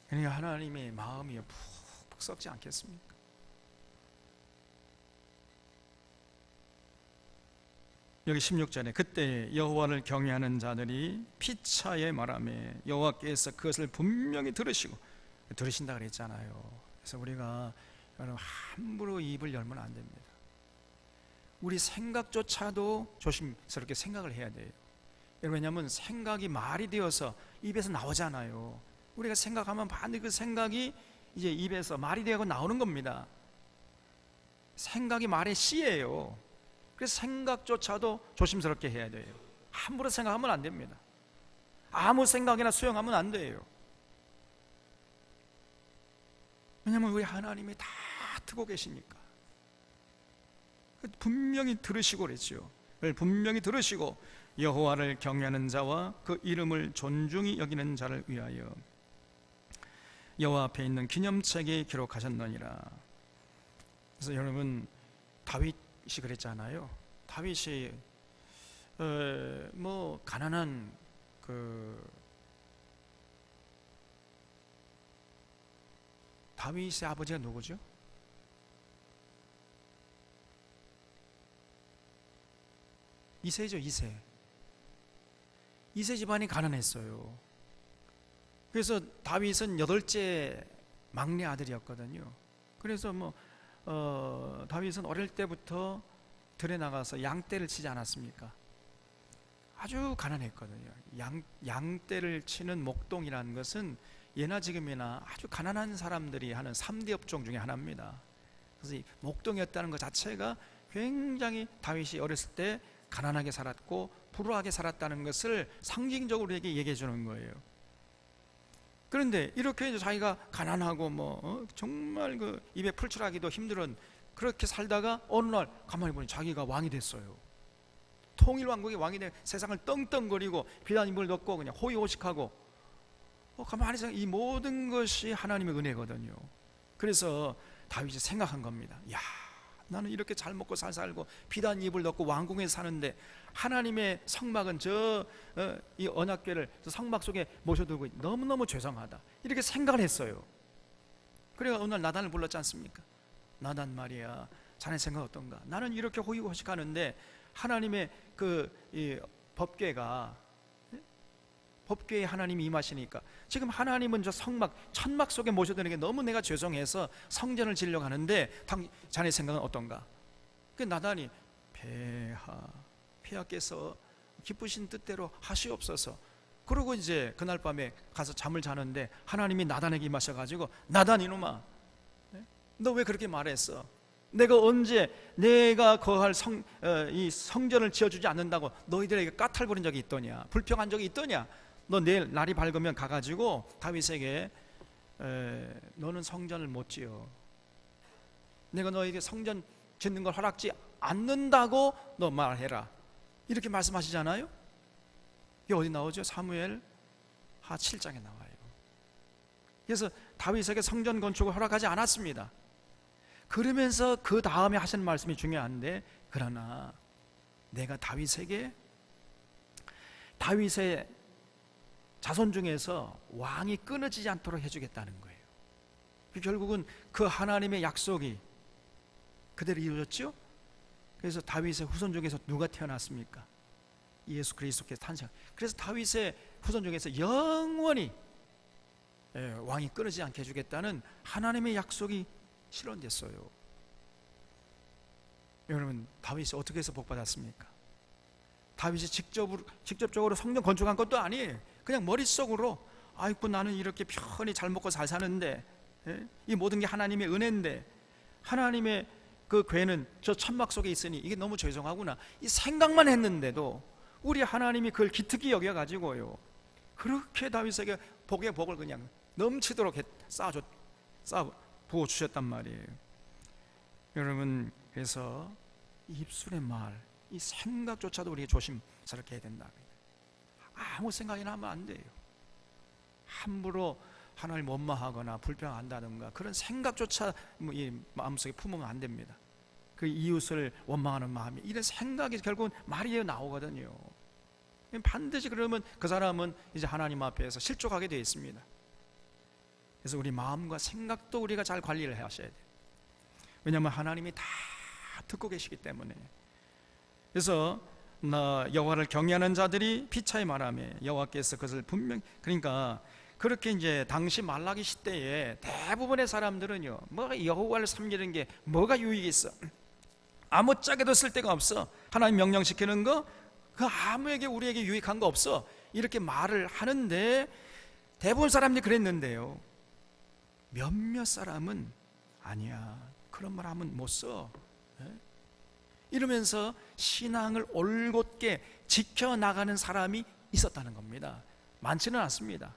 그러니까 하나님의 마음이 푹 썩지 않겠습니까? 여기 16절에 그때 여호와를 경외하는 자들이 피차에 말하며 여호와께서 그것을 분명히 들으신다 그랬잖아요. 그래서 우리가 여러분 함부로 입을 열면 안 됩니다. 우리 생각조차도 조심스럽게 생각을 해야 돼요. 왜냐하면 생각이 말이 되어서 입에서 나오잖아요. 우리가 생각하면 반드시 그 생각이 이제 입에서 말이 되고 나오는 겁니다. 생각이 말의 씨예요. 그래서 생각조차도 조심스럽게 해야 돼요. 함부로 생각하면 안 됩니다. 아무 생각이나 수용하면 안 돼요. 왜냐하면 우리 하나님이 다 듣고 계시니까. 분명히 들으시고 그랬죠. 분명히 들으시고 여호와를 경외하는 자와 그 이름을 존중히 여기는 자를 위하여 여호와 앞에 있는 기념책에 기록하셨느니라. 그래서 여러분 다윗이 그랬잖아요. 다윗이 뭐 가난한 그 다윗의 아버지가 누구죠? 이세죠. 이세 집안이 가난했어요. 그래서 다윗은 8째 막내 아들이었거든요. 그래서 다윗은 어릴 때부터 들에 나가서 양떼를 치지 않았습니까? 아주 가난했거든요. 양떼를 치는 목동이라는 것은 예나 지금이나 아주 가난한 사람들이 하는 3대 업종 중에 하나입니다. 그래서 이 목동이었다는 것 자체가 굉장히 다윗이 어렸을 때 가난하게 살았고 불우하게 살았다는 것을 상징적으로 얘기해 주는 거예요. 그런데 이렇게 이제 자기가 가난하고 정말 그 입에 풀칠하기도 힘든 그렇게 살다가 어느 날 가만히 보니 자기가 왕이 됐어요. 통일왕국의 왕이 돼 세상을 떵떵거리고 비단임을 덮고 그냥 호의호식하고 가만히 생각, 이 모든 것이 하나님의 은혜거든요. 그래서 다윗이 생각한 겁니다. 야, 나는 이렇게 잘 먹고 잘 살고 비단 입을 덮고 왕궁에 사는데 하나님의 성막은 이 언약궤를 성막 속에 모셔두고 너무너무 죄송하다, 이렇게 생각을 했어요. 그래서 어느 날 나단을 불렀지 않습니까? 나단 말이야, 자네 생각 어떤가? 나는 이렇게 호의호식하는데 하나님의 이 법궤에 하나님이 임하시니까 지금 하나님은 저 성막 천막 속에 모셔두는 게 너무 내가 죄송해서 성전을 지으려고 하는데 자네 생각은 어떤가? 그 나단이 폐하께서 기쁘신 뜻대로 하시옵소서. 그러고 이제 그날 밤에 가서 잠을 자는데 하나님이 나단에게 임하셔가지고, 나단 이놈아, 너 왜 그렇게 말했어? 내가 언제 내가 거할 이 성전을 지어주지 않는다고 너희들에게 까탈부린 적이 있더냐? 불평한 적이 있더냐? 너 내일 날이 밝으면 가가지고 다윗에게 너는 성전을 못 지어, 내가 너에게 성전 짓는 걸 허락지 않는다고 너 말해라, 이렇게 말씀하시잖아요. 이게 어디 나오죠? 사무엘 하 7장에 나와요. 그래서 다윗에게 성전 건축을 허락하지 않았습니다. 그러면서 그 다음에 하시는 말씀이 중요한데, 그러나 내가 다윗의 자손 중에서 왕이 끊어지지 않도록 해주겠다는 거예요. 결국은 그 하나님의 약속이 그대로 이루어졌죠. 그래서 다윗의 후손 중에서 누가 태어났습니까? 예수 그리스도께서 탄생. 그래서 다윗의 후손 중에서 영원히 왕이 끊어지지 않게 해주겠다는 하나님의 약속이 실현됐어요. 여러분, 다윗이 어떻게 해서 복받았습니까? 다윗이 직접적으로 성전 건축한 것도 아니에요. 그냥 머릿속으로, 아이고 나는 이렇게 편히 잘 먹고 잘 사는데, 이 모든 게 하나님의 은혜인데 하나님의 그 궤는 저 천막 속에 있으니 이게 너무 죄송하구나, 이 생각만 했는데도 우리 하나님이 그걸 기특히 여겨가지고요, 그렇게 다윗에게 복의 복을 그냥 넘치도록 쌓아 부어주셨단 말이에요. 여러분, 그래서 입술의 말, 이 생각조차도 우리가 조심스럽게 해야 된다. 아무 생각이나 하면 안 돼요. 함부로 하나님 원망하거나 불평한다든가 그런 생각조차 이 마음속에 품으면 안 됩니다. 그 이웃을 원망하는 마음이, 이런 생각이 결국은 말이 나오거든요. 반드시 그러면 그 사람은 이제 하나님 앞에서 실족하게 되어 있습니다. 그래서 우리 마음과 생각도 우리가 잘 관리를 하셔야 돼요. 왜냐하면 하나님이 다 듣고 계시기 때문에. 그래서 여호와를 경외하는 자들이 피차에 말하며 여호와께서 그것을 분명, 그러니까 그렇게 이제 당시 말라기 시대에 대부분의 사람들은요, 여호와를 섬기는 게 뭐가 유익이 있어? 아무짝에도 쓸데가 없어. 하나님 명령시키는 거 그 아무에게 우리에게 유익한 거 없어, 이렇게 말을 하는데 대부분 사람들이 그랬는데요, 몇몇 사람은 아니야, 그런 말 하면 못 써, 이러면서 신앙을 올곧게 지켜나가는 사람이 있었다는 겁니다. 많지는 않습니다.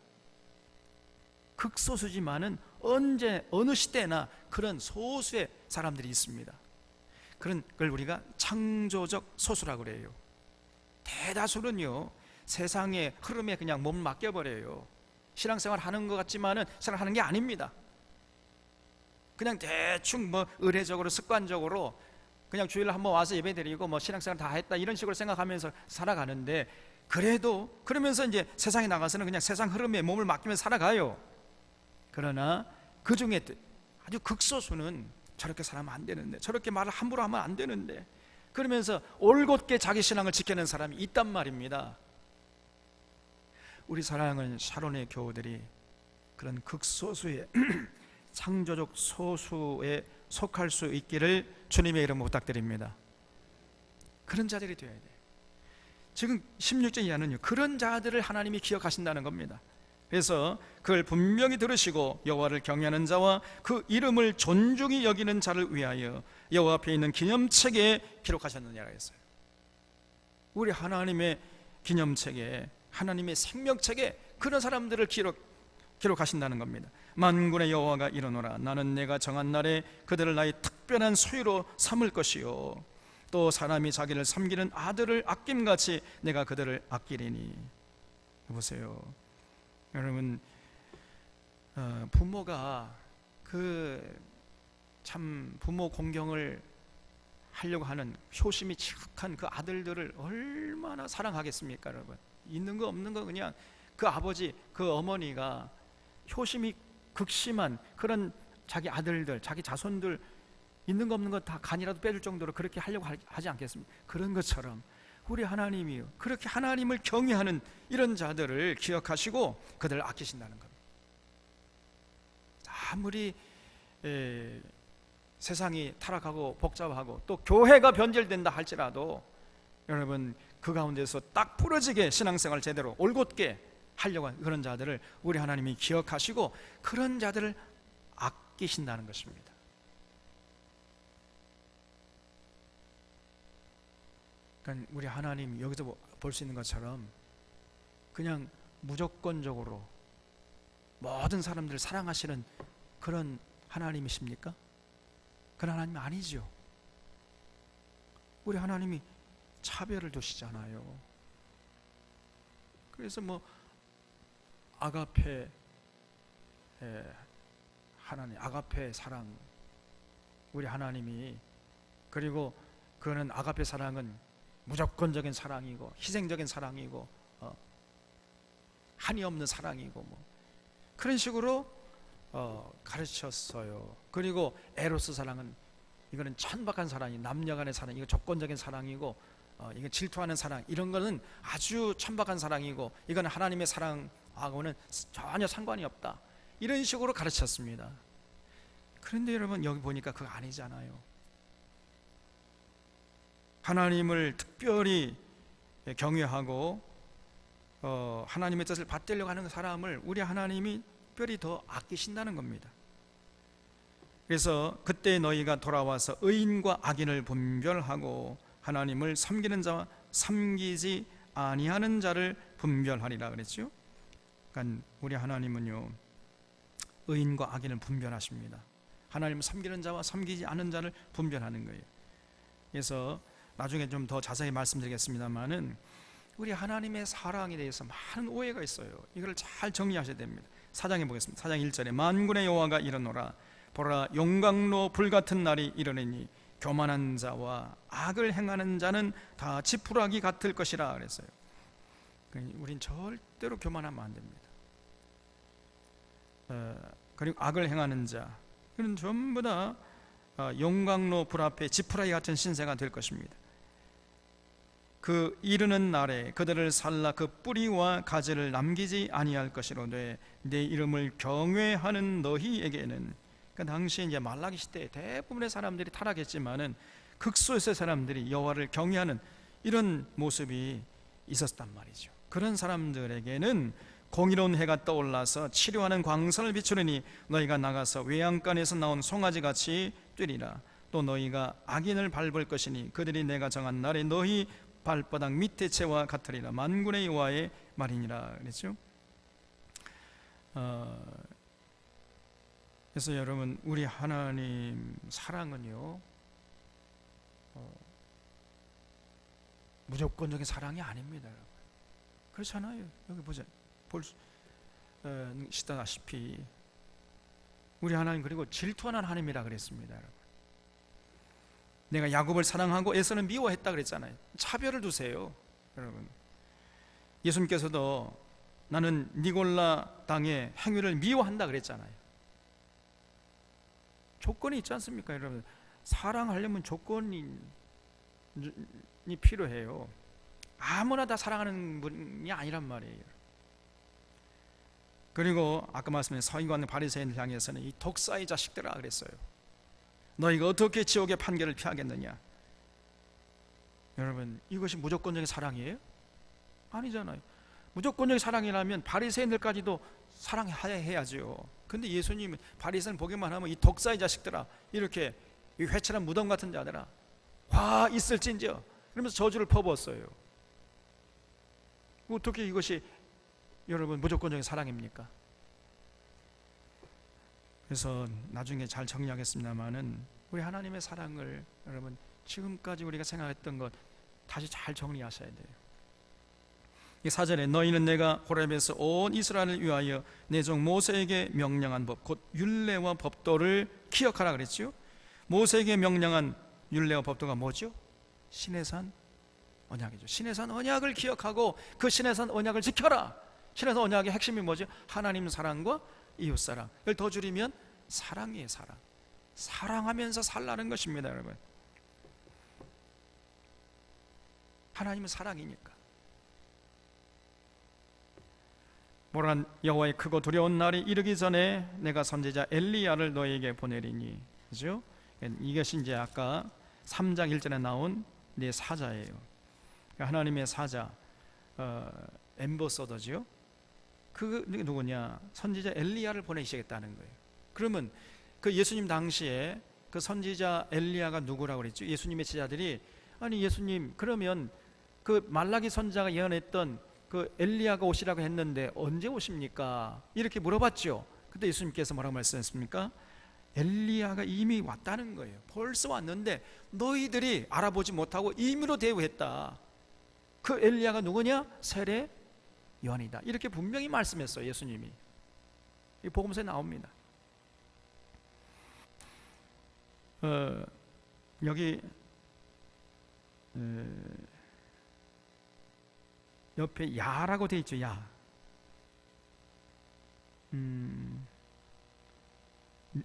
극소수지만은 언제 어느 시대나 그런 소수의 사람들이 있습니다. 그런 걸 우리가 창조적 소수라고 그래요. 대다수는요, 세상의 흐름에 그냥 몸을 맡겨버려요. 신앙생활 하는 것 같지만은 신앙하는 게 아닙니다. 그냥 대충 의례적으로 습관적으로 그냥 주일 한번 와서 예배드리고 뭐 신앙생활 다 했다 이런 식으로 생각하면서 살아가는데, 그래도 그러면서 이제 세상에 나가서는 그냥 세상 흐름에 몸을 맡기면서 살아가요. 그러나 그 중에 아주 극소수는 저렇게 살아면 안 되는데, 저렇게 말을 함부로 하면 안 되는데, 그러면서 올곧게 자기 신앙을 지켜낸 사람이 있단 말입니다. 우리 사랑하는 샤론의 교우들이 그런 극소수의 창조적 소수에 속할 수 있기를 주님의 이름으로 부탁드립니다. 그런 자들이 되어야 돼요. 지금 16절 이하는요, 그런 자들을 하나님이 기억하신다는 겁니다. 그래서 그걸 분명히 들으시고 여호와를 경외하는 자와 그 이름을 존중히 여기는 자를 위하여 여호와 앞에 있는 기념책에 기록하셨느냐고 했어요. 우리 하나님의 기념책에, 하나님의 생명책에 그런 사람들을 기록하신다는 겁니다. 만군의 여호와가 이르노라, 나는 내가 정한 날에 그들을 나의 특별한 소유로 삼을 것이요, 또 사람이 자기를 섬기는 아들을 아낌같이 내가 그들을 아끼리니. 보세요 여러분, 부모가 참 부모 공경을 하려고 하는 효심이 지극한 그 아들들을 얼마나 사랑하겠습니까 여러분. 있는 거 없는 거 그냥 그 아버지 그 어머니가 효심이 극심한 그런 자기 아들들, 자기 자손들 있는 거 없는 거 다 간이라도 빼줄 정도로 그렇게 하려고 하지 않겠습니까? 그런 것처럼 우리 하나님이 그렇게 하나님을 경외하는 이런 자들을 기억하시고 그들을 아끼신다는 겁니다. 아무리 세상이 타락하고 복잡하고 또 교회가 변절된다 할지라도 여러분, 그 가운데서 딱 부러지게 신앙생활 제대로 올곧게 하려고 하는 그런 자들을 우리 하나님이 기억하시고 그런 자들을 아끼신다는 것입니다. 그러니까 우리 하나님 여기서 볼 수 있는 것처럼 그냥 무조건적으로 모든 사람들을 사랑하시는 그런 하나님이십니까? 그런 하나님 아니죠. 우리 하나님이 차별을 두시잖아요. 그래서 뭐 아가페 하나님, 아가페 사랑, 우리 하나님이, 그리고 그거는 아가페 사랑은 무조건적인 사랑이고 희생적인 사랑이고 한이 없는 사랑이고 뭐 그런 식으로 가르쳤어요. 그리고 에로스 사랑은 이거는 천박한 사랑이, 남녀간의 사랑, 이거 조건적인 사랑이고 이거 질투하는 사랑, 이런 거는 아주 천박한 사랑이고 이건 하나님의 사랑하고는 전혀 상관이 없다, 이런 식으로 가르쳤습니다. 그런데 여러분 여기 보니까 그거 아니잖아요. 하나님을 특별히 경외하고 하나님의 뜻을 받들려고 하는 사람을 우리 하나님이 특별히 더 아끼신다는 겁니다. 그래서 그때 너희가 돌아와서 의인과 악인을 분별하고 하나님을 섬기는 자와 섬기지 아니하는 자를 분별하리라 그랬죠. 그러니까 우리 하나님은요, 의인과 악인을 분별하십니다. 하나님을 섬기는 자와 섬기지 않는 자를 분별하는 거예요. 그래서 나중에 좀 더 자세히 말씀드리겠습니다만은 우리 하나님의 사랑에 대해서 많은 오해가 있어요. 이걸 잘 정리하셔야 됩니다. 4장에 보겠습니다. 4장 1절에 만군의 여호와가 이르노라, 보라 용광로 불같은 날이 이르리니 교만한 자와 악을 행하는 자는 다 지푸라기 같을 것이라 그랬어요. 우린 절대로 교만하면 안 됩니다. 그리고 악을 행하는 자, 그는 전부 다 용광로 불 앞에 지푸라기 같은 신세가 될 것입니다. 그 이르는 날에 그들을 살라 그 뿌리와 가지를 남기지 아니할 것이로되 내 이름을 경외하는 너희에게는, 그러니까 당시 이제 말라기 시대에 대부분의 사람들이 타락했지만은 극소수의 사람들이 여호와를 경외하는 이런 모습이 있었단 말이죠. 그런 사람들에게는 공의로운 해가 떠올라서 치료하는 광선을 비추리니 너희가 나가서 외양간에서 나온 송아지 같이 뛰리라. 또 너희가 악인을 밟을 것이니 그들이 내가 정한 날에 너희 발바닥 밑에 채와 같으리라. 만군의 여호와의 말이니라 그랬죠. 그래서 여러분, 우리 하나님 사랑은요 무조건적인 사랑이 아닙니다. 그렇잖아요. 여기 보자, 보시다시피 우리 하나님 그리고 질투하는 하나님이라 그랬습니다. 내가 야곱을 사랑하고 에서는 미워했다 그랬잖아요. 차별을 두세요, 여러분. 예수님께서도 나는 니골라 땅의 행위를 미워한다 그랬잖아요. 조건이 있지 않습니까, 여러분? 사랑하려면 조건이 필요해요. 아무나 다 사랑하는 분이 아니란 말이에요. 그리고 아까 말씀드린 서기관 바리새인을 향해서는 이 독사의 자식들아 그랬어요. 너희가 어떻게 지옥의 판결을 피하겠느냐? 여러분, 이것이 무조건적인 사랑이에요? 아니잖아요. 무조건적인 사랑이라면 바리새인들까지도 사랑해야죠. 근데 예수님은 바리새인 보기만 하면 이 독사의 자식들아, 이렇게 이 회칠한 무덤 같은 자들아, 화 있을진저, 그러면서 저주를 퍼부었어요. 어떻게 이것이 여러분 무조건적인 사랑입니까? 그래서 나중에 잘 정리하겠습니다만은 우리 하나님의 사랑을 여러분 지금까지 우리가 생각했던 것 다시 잘 정리하셔야 돼요. 이 4절에 너희는 내가 호렙에서 온 이스라엘을 위하여 내 종 모세에게 명령한 법 곧 율례와 법도를 기억하라 그랬죠. 모세에게 명령한 율례와 법도가 뭐죠? 시내산 언약이죠. 시내산 언약을 기억하고 그 시내산 언약을 지켜라. 시내산 언약의 핵심이 뭐죠? 하나님 사랑과 이웃사랑. 이걸 더 줄이면 사랑이에요. 사랑. 사랑하면서 살라는 것입니다, 여러분. 하나님은 사랑이니까. 모란 여호와의 크고 두려운 날이 이르기 전에 내가 선지자 엘리야를 너에게 보내리니. 그죠? 이것이 이제 아까 3장 1절에 나온 네 사자예요. 하나님의 사자, 엠버서더죠. 그 누구냐? 선지자 엘리야를 보내시겠다는 거예요. 그러면 그 예수님 당시에 그 선지자 엘리야가 누구라고 그랬죠? 예수님의 제자들이 아니 예수님, 그러면 그 말라기 선지자가 예언했던 그 엘리야가 오시라고 했는데 언제 오십니까? 이렇게 물어봤죠. 그때 예수님께서 뭐라고 말씀하셨습니까? 엘리야가 이미 왔다는 거예요. 벌써 왔는데 너희들이 알아보지 못하고 임의로 대우했다. 그 엘리야가 누구냐? 세례 요한이다. 이렇게 분명히 말씀했어요, 예수님이. 이 복음서에 나옵니다. 여기 옆에 야라고 돼 있죠. 야.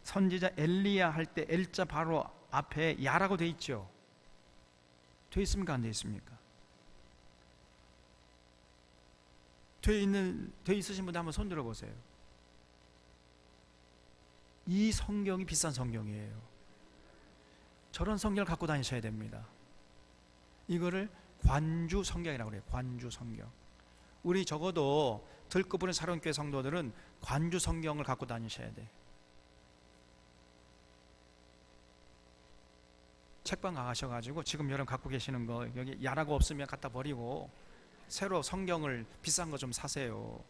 선지자 엘리야 할 때 엘자 바로 앞에 야라고 돼 있죠. 돼 있습니까? 안 돼 있습니까? 돼 있으신 분들 한번 손 들어 보세요. 이 성경이 비싼 성경이에요. 저런 성경을 갖고 다니셔야 됩니다. 이거를 관주 성경이라고 그래요. 관주 성경. 우리 적어도 들꺼부른 사랑교회 성도들은 관주 성경을 갖고 다니셔야 돼. 책방 가셔가지고 지금 여러분 갖고 계시는 거 여기 야라고 없으면 갖다 버리고 새로 성경을 비싼 거 좀 사세요.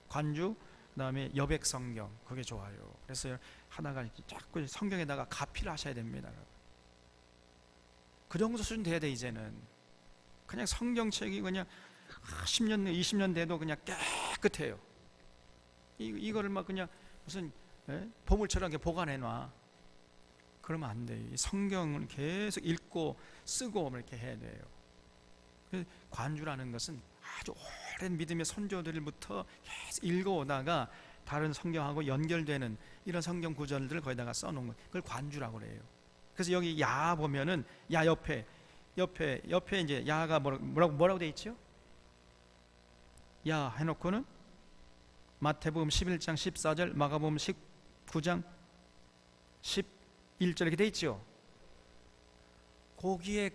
관주, 그다음에 여백 성경, 그게 좋아요. 그래서 하나가 자꾸 성경에다가 가피를 하셔야 됩니다. 그 정도 수준 돼야 돼. 이제는 그냥 성경책이 그냥 10년, 20년 돼도 그냥 깨끗해요. 이거를 막 그냥 무슨 보물처럼 이렇게 보관해놔. 그러면 안 돼요. 이 성경을 계속 읽고 쓰고 이렇게 해야 돼요. 관주라는 것은 아주 오랜 믿음의 선조들부터 계속 읽어오다가 다른 성경하고 연결되는 이런 성경 구절들을 거기다가 써놓은 거, 그걸 관주라고 그래요. 그래서 여기 야 보면은 야 옆에 이제 야가 뭐라고 돼 있죠? 야 해놓고는 마태복음 11장 14절, 마가복음 19장 11절 이렇게 돼 있죠. 거기에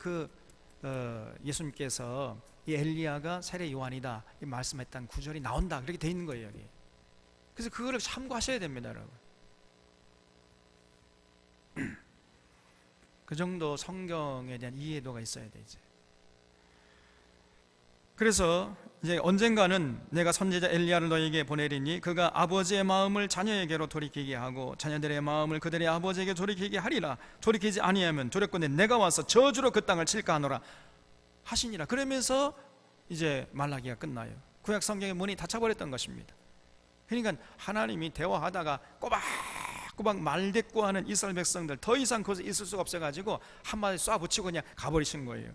예수님께서 이 엘리야가 세례 요한이다 이 말씀했던 구절이 나온다 그렇게 돼 있는 거예요, 여기. 그래서 그거를 참고하셔야 됩니다, 여러분. 그 정도 성경에 대한 이해도가 있어야 돼, 이제. 그래서 이제 언젠가는 내가 선지자 엘리야를 너에게 보내리니 그가 아버지의 마음을 자녀에게로 돌이키게 하고 자녀들의 마음을 그들의 아버지에게 돌이키게 하리라. 돌이키지 아니하면 두렵건대 내가 와서 저주로 그 땅을 칠까 하노라 하시니라. 그러면서 이제 말라기가 끝나요. 구약 성경의 문이 닫혀버렸던 것입니다. 그러니까 하나님이 대화하다가 자꾸 막 말대꾸하는 이스라엘 백성들, 더 이상 거기서 있을 수가 없어가지고 한마디 쏴붙이고 그냥 가버리신 거예요.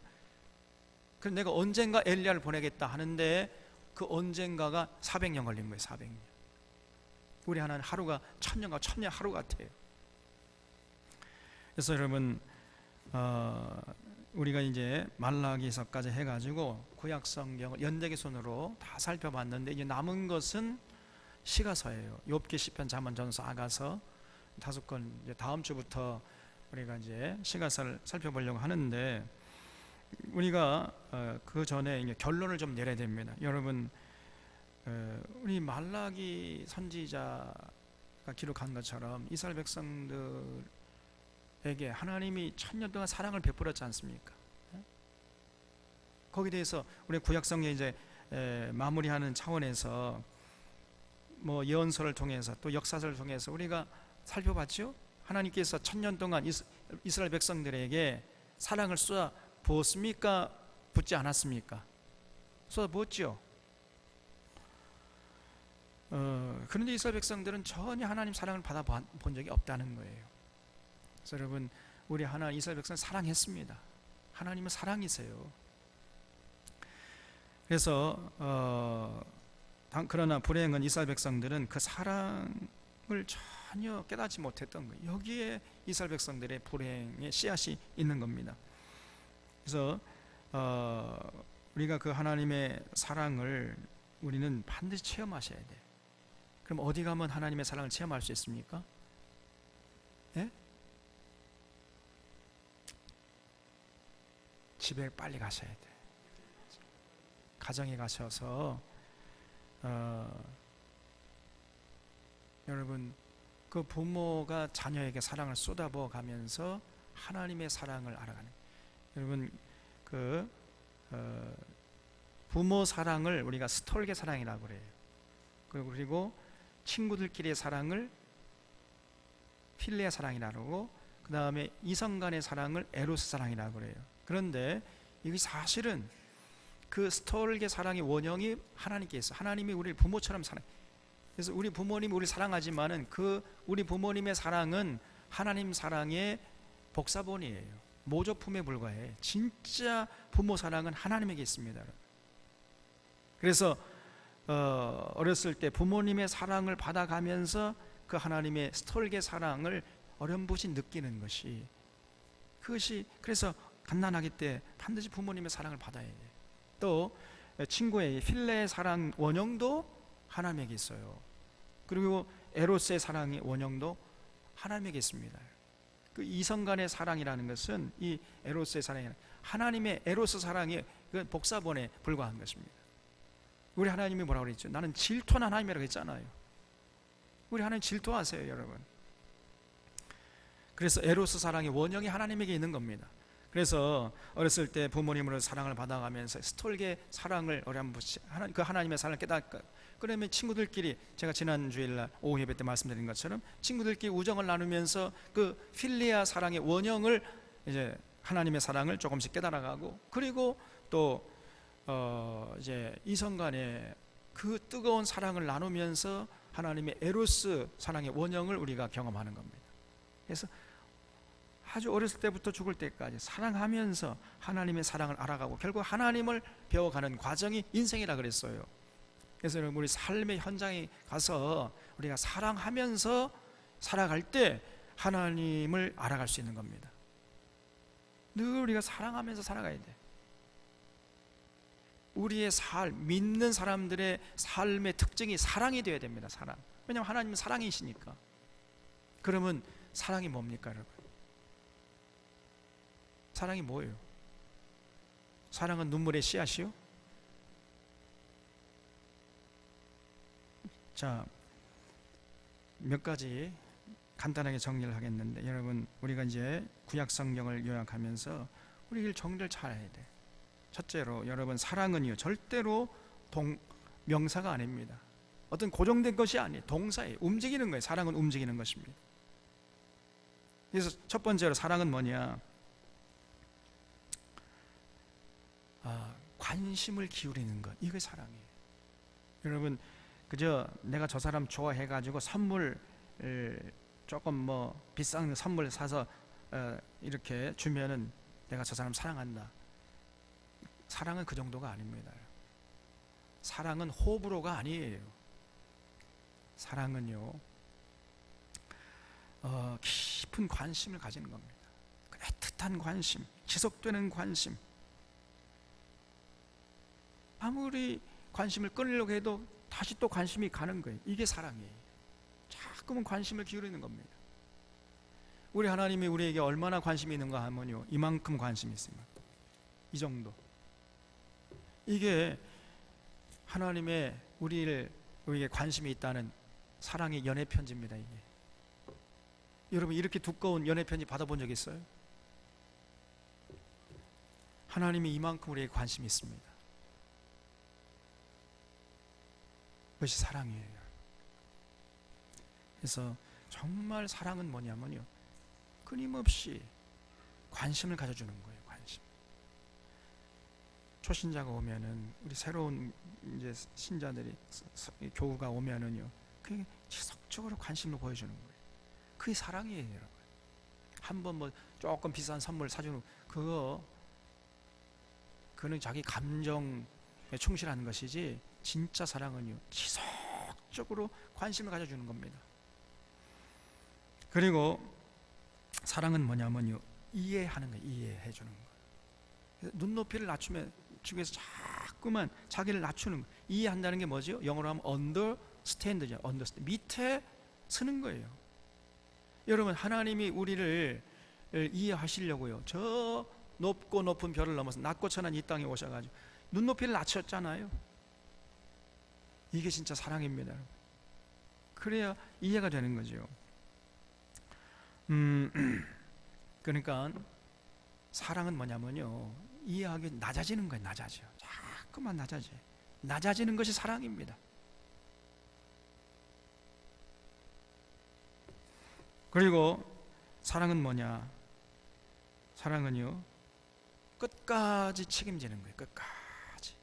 그래서 내가 언젠가 엘리야를 보내겠다 하는데 그 언젠가가 400년 걸린 거예요. 400년. 우리 하나는 하루가 1000년과 1000년 하루 같아요. 그래서 여러분 우리가 이제 말라기서까지 해가지고 구약 성경을 연대기 손으로 다 살펴봤는데 이제 남은 것은 시가서예요. 욥기, 시편, 잠언, 전서, 아가서 5권. 이제 다음 주부터 우리가 이제 시가서를 살펴보려고 하는데 우리가 그 전에 이제 결론을 좀 내려야 됩니다. 여러분 우리 말라기 선지자가 기록한 것처럼 이스라엘 백성들에게 하나님이 1000년 동안 사랑을 베풀었지 않습니까? 거기에 대해서 우리 구약성에 이제 마무리하는 차원에서 뭐 예언서를 통해서 또 역사서를 통해서 우리가 살펴봤죠. 하나님께서 1000년 동안 이스라엘 백성들에게 사랑을 쏟아 부었습니까? 붓지 않았습니까? 쏟아 부었죠. 그런데 이스라엘 백성들은 전혀 하나님 사랑을 받아본 적이 없다는 거예요. 그래서 여러분 우리 하나님 이스라엘 백성을 사랑했습니다. 하나님은 사랑이세요. 그래서 그러나 불행한 이스라엘 백성들은 그 사랑을 전혀 깨닫지 못했던 거예요. 여기에 이스라엘 백성들의 불행의 씨앗이 있는 겁니다. 그래서 우리가 그 하나님의 사랑을 우리는 반드시 체험하셔야 돼. 그럼 어디 가면 하나님의 사랑을 체험할 수 있습니까? 예? 집에 빨리 가셔야 돼. 가정에 가셔서 여러분 그 부모가 자녀에게 사랑을 쏟아부어 가면서 하나님의 사랑을 알아가는, 여러분 그 부모 사랑을 우리가 스톨게 사랑이라고 그래요. 그리고 친구들끼리의 사랑을 필레아 사랑이라고 그러고, 그 다음에 이성 간의 사랑을 에로스 사랑이라고 그래요. 그런데 이게 사실은 그 스톨게 사랑의 원형이 하나님께 있어. 하나님이 우리를 부모처럼 사랑해. 그래서 우리 부모님이 우리를 사랑하지만은 그 우리 부모님의 사랑은 하나님 사랑의 복사본이에요. 모조품에 불과해. 진짜 부모 사랑은 하나님에게 있습니다. 그래서 어렸을 때 부모님의 사랑을 받아가면서 그 하나님의 스톨게 사랑을 어렴풋이 느끼는 것이, 그것이 그래서 갓난아기 때 반드시 부모님의 사랑을 받아야 돼. 또 친구의 필레의 사랑 원형도 하나님에게 있어요. 그리고 에로스의 사랑의 원형도 하나님에게 있습니다. 그 이성 간의 사랑이라는 것은 이 에로스의 사랑이 하나님의 에로스 사랑의 그 복사본에 불과한 것입니다. 우리 하나님이 뭐라고 그랬죠? 나는 질투하는 하나님이라고 했잖아요. 우리 하나님 질투하세요, 여러분. 그래서 에로스 사랑의 원형이 하나님에게 있는 겁니다. 그래서 어렸을 때 부모님으로 사랑을 받아가면서 스톨게 사랑을 어렴풋이 그 하나님의 사랑을 깨닫고, 그러면 친구들끼리, 제가 지난 주일날 오후 예배 때 말씀드린 것처럼 친구들끼리 우정을 나누면서 그 필리아 사랑의 원형을 이제 하나님의 사랑을 조금씩 깨달아가고, 그리고 또 이제 이성 간의 그 뜨거운 사랑을 나누면서 하나님의 에로스 사랑의 원형을 우리가 경험하는 겁니다. 그래서 아주 어렸을 때부터 죽을 때까지 사랑하면서 하나님의 사랑을 알아가고 결국 하나님을 배워가는 과정이 인생이라 그랬어요. 그래서 여러분 우리 삶의 현장에 가서 우리가 사랑하면서 살아갈 때 하나님을 알아갈 수 있는 겁니다. 늘 우리가 사랑하면서 살아가야 돼. 우리의 믿는 사람들의 삶의 특징이 사랑이 되어야 됩니다. 사랑. 왜냐하면 하나님은 사랑이시니까. 그러면 사랑이 뭡니까, 여러분? 사랑이 뭐예요? 사랑은 눈물의 씨앗이요? 자, 몇 가지 간단하게 정리를 하겠는데, 여러분 우리가 이제 구약 성경을 요약하면서 우리 정리를 잘 해야 돼. 첫째로 여러분, 사랑은요 절대로 명사가 아닙니다. 어떤 고정된 것이 아니에요. 동사예요. 움직이는 거예요. 사랑은 움직이는 것입니다. 그래서 첫 번째로 사랑은 뭐냐? 관심을 기울이는 것, 이게 사랑이에요. 여러분 그저 내가 저 사람 좋아해가지고 선물을 조금 뭐 비싼 선물 사서 이렇게 주면은 내가 저 사람 사랑한다. 사랑은 그 정도가 아닙니다. 사랑은 호불호가 아니에요. 사랑은요, 깊은 관심을 가지는 겁니다. 애틋한 관심, 지속되는 관심. 아무리 관심을 끊으려고 해도 다시 또 관심이 가는 거예요. 이게 사랑이에요. 자꾸만 관심을 기울이는 겁니다. 우리 하나님이 우리에게 얼마나 관심이 있는가 하면요, 이만큼 관심이 있습니다. 이 정도. 이게 하나님의 우리에게 관심이 있다는 사랑의 연애 편지입니다. 이게. 여러분, 이렇게 두꺼운 연애 편지 받아본 적 있어요? 하나님이 이만큼 우리에게 관심이 있습니다. 그것이 사랑이에요. 그래서 정말 사랑은 뭐냐면요, 끊임없이 관심을 가져주는 거예요. 관심. 초신자가 오면은, 우리 새로운 이제 신자들이 교우가 오면은요, 그게 지속적으로 관심을 보여주는 거예요. 그게 사랑이에요, 여러분. 한번 뭐 조금 비싼 선물 사주는 그거는 자기 감정에 충실하는 것이지, 진짜 사랑은요, 지속적으로 관심을 가져주는 겁니다. 그리고 사랑은 뭐냐면요, 이해하는 거예요. 이해해 주는 거예요. 눈높이를 낮추면 주위에서 자꾸만 자기를 낮추는 거예요. 이해한다는 게 뭐죠? 영어로 하면 understand죠. understand. 밑에 서는 거예요. 여러분, 하나님이 우리를 이해하시려고요, 저 높고 높은 별을 넘어서 낮고 천한 이 땅에 오셔가지고 눈높이를 낮췄잖아요. 이게 진짜 사랑입니다. 그래야 이해가 되는 거죠. 그러니까 사랑은 뭐냐면요, 이해하기 낮아지는 거예요. 낮아져. 자꾸만 낮아져. 낮아지는 것이 사랑입니다. 그리고 사랑은 뭐냐? 사랑은요, 끝까지 책임지는 거예요. 끝까지.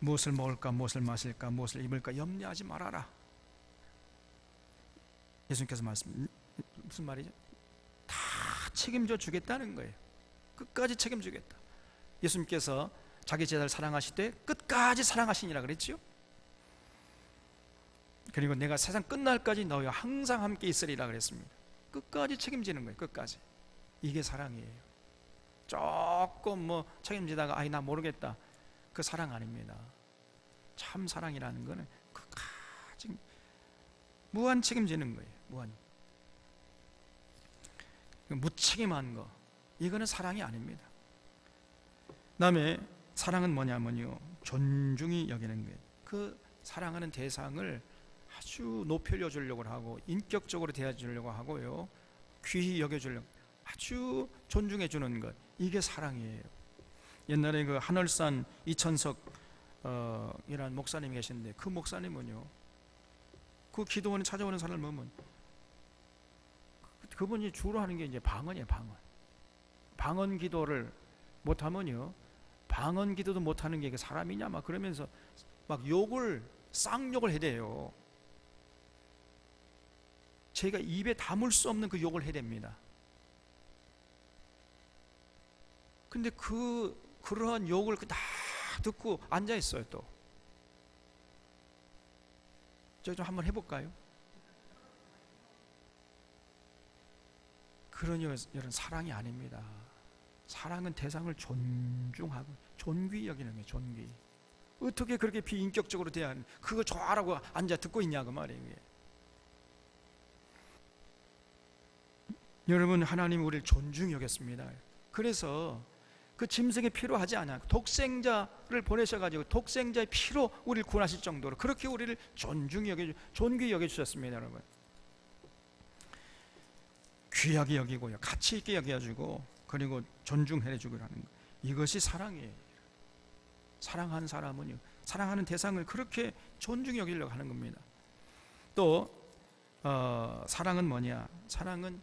무엇을 먹을까, 무엇을 마실까, 무엇을 입을까 염려하지 말아라. 예수님께서 무슨 말이죠? 다 책임져 주겠다는 거예요. 끝까지 책임주겠다. 예수님께서 자기 제자를 사랑하실 때 끝까지 사랑하시니라 그랬지요. 그리고 내가 세상 끝날까지 너희와 항상 함께 있으리라 그랬습니다. 끝까지 책임지는 거예요. 끝까지. 이게 사랑이에요. 조금 뭐 책임지다가 나 모르겠다, 그 사랑 아닙니다. 참 사랑이라는 거는 끝까지 무한 책임지는 거예요. 무한. 무책임한 거, 이거는 사랑이 아닙니다. 그다음에 사랑은 뭐냐면요, 존중히 여기는 거예요. 그 사랑하는 대상을 아주 높여 주려고 하고, 인격적으로 대해 주려고 하고요, 귀히 여겨 주려고, 아주 존중해 주는 것, 이게 사랑이에요. 옛날에 그 하늘산 이천석 이라는 목사님이 계시는데, 그 목사님은요, 그 기도원에 찾아오는 사람을 보면 그분이 주로 하는 게 이제 방언이에요. 방언 기도를 못하면요, 방언 기도도 못하는 게 사람이냐 막 그러면서 막 쌍욕을 해대요. 제가 입에 담을 수 없는 그 욕을 해댑니다. 근데 그러한 욕을 다 듣고 앉아 있어요. 또 저 좀 한번 해볼까요? 그러니 이런 사랑이 아닙니다. 사랑은 대상을 존중하고 존귀히 여기는 거예요. 존귀히. 어떻게 그렇게 비인격적으로 대하는, 그거 좋아라고 앉아 듣고 있냐 그 말이에요. 여러분, 하나님이 우리를 존중히 여겼습니다. 그래서 그 짐승이 필요하지 않아, 독생자를 보내셔가지고 독생자의 피로 우리를 구원하실 정도로 그렇게 우리를 존귀히 여겨주셨습니다. 여러분, 귀하게 여기고요, 가치 있게 여겨주고, 그리고 존중해주고 하는 것, 이것이 사랑이에요. 사랑하는 사람은요, 사랑하는 대상을 그렇게 존중히 여기려고 하는 겁니다. 또 사랑은 뭐냐? 사랑은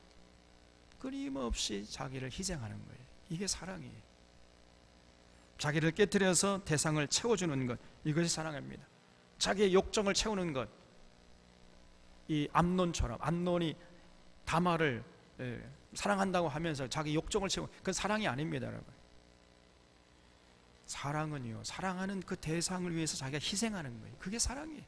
끊임없이 자기를 희생하는 거예요. 이게 사랑이에요. 자기를 깨뜨려서 대상을 채워주는 것, 이것이 사랑입니다. 자기의 욕정을 채우는 것, 이 암논처럼 암논이 다말을 사랑한다고 하면서 자기 욕정을 채우고, 그건 사랑이 아닙니다, 여러분. 사랑은요, 사랑하는 그 대상을 위해서 자기가 희생하는 거예요. 그게 사랑이에요.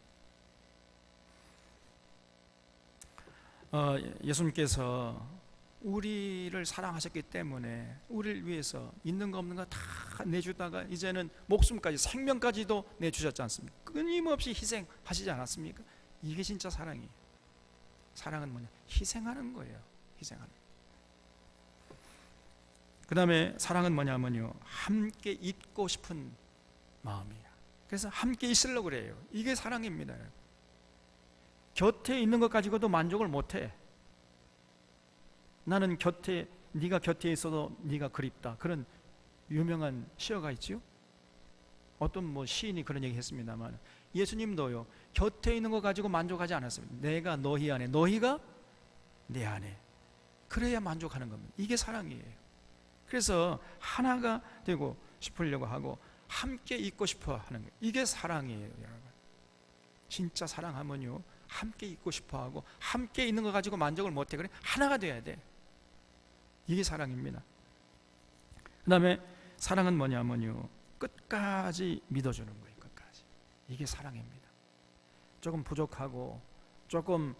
예수님께서 우리를 사랑하셨기 때문에 우리를 위해서 있는 거 없는 거 다 내주다가 이제는 목숨까지, 생명까지도 내주셨지 않습니까? 끊임없이 희생하시지 않았습니까? 이게 진짜 사랑이에요. 사랑은 뭐냐? 희생하는 거예요. 희생하는. 그 다음에 사랑은 뭐냐면요, 함께 있고 싶은 마음이에요. 그래서 함께 있으려고 그래요. 이게 사랑입니다. 곁에 있는 것 가지고도 만족을 못해. 나는 네가 곁에 있어도 네가 그립다, 그런 유명한 시어가 있지요. 어떤 시인이 그런 얘기 했습니다만, 예수님도요, 곁에 있는 것 가지고 만족하지 않았습니다. 내가 너희 안에, 너희가 내 안에, 그래야 만족하는 겁니다. 이게 사랑이에요. 그래서 하나가 되고 싶으려고 하고 함께 있고 싶어 하는 거예요. 이게 사랑이에요, 여러분. 진짜 사랑하면요, 함께 있고 싶어 하고 함께 있는 거 가지고 만족을 못해. 그래, 하나가 돼야 돼. 이게 사랑입니다. 그 다음에 사랑은 뭐냐면요, 끝까지 믿어주는 거예요. 끝까지. 이게 사랑입니다. 조금 부족하고 조금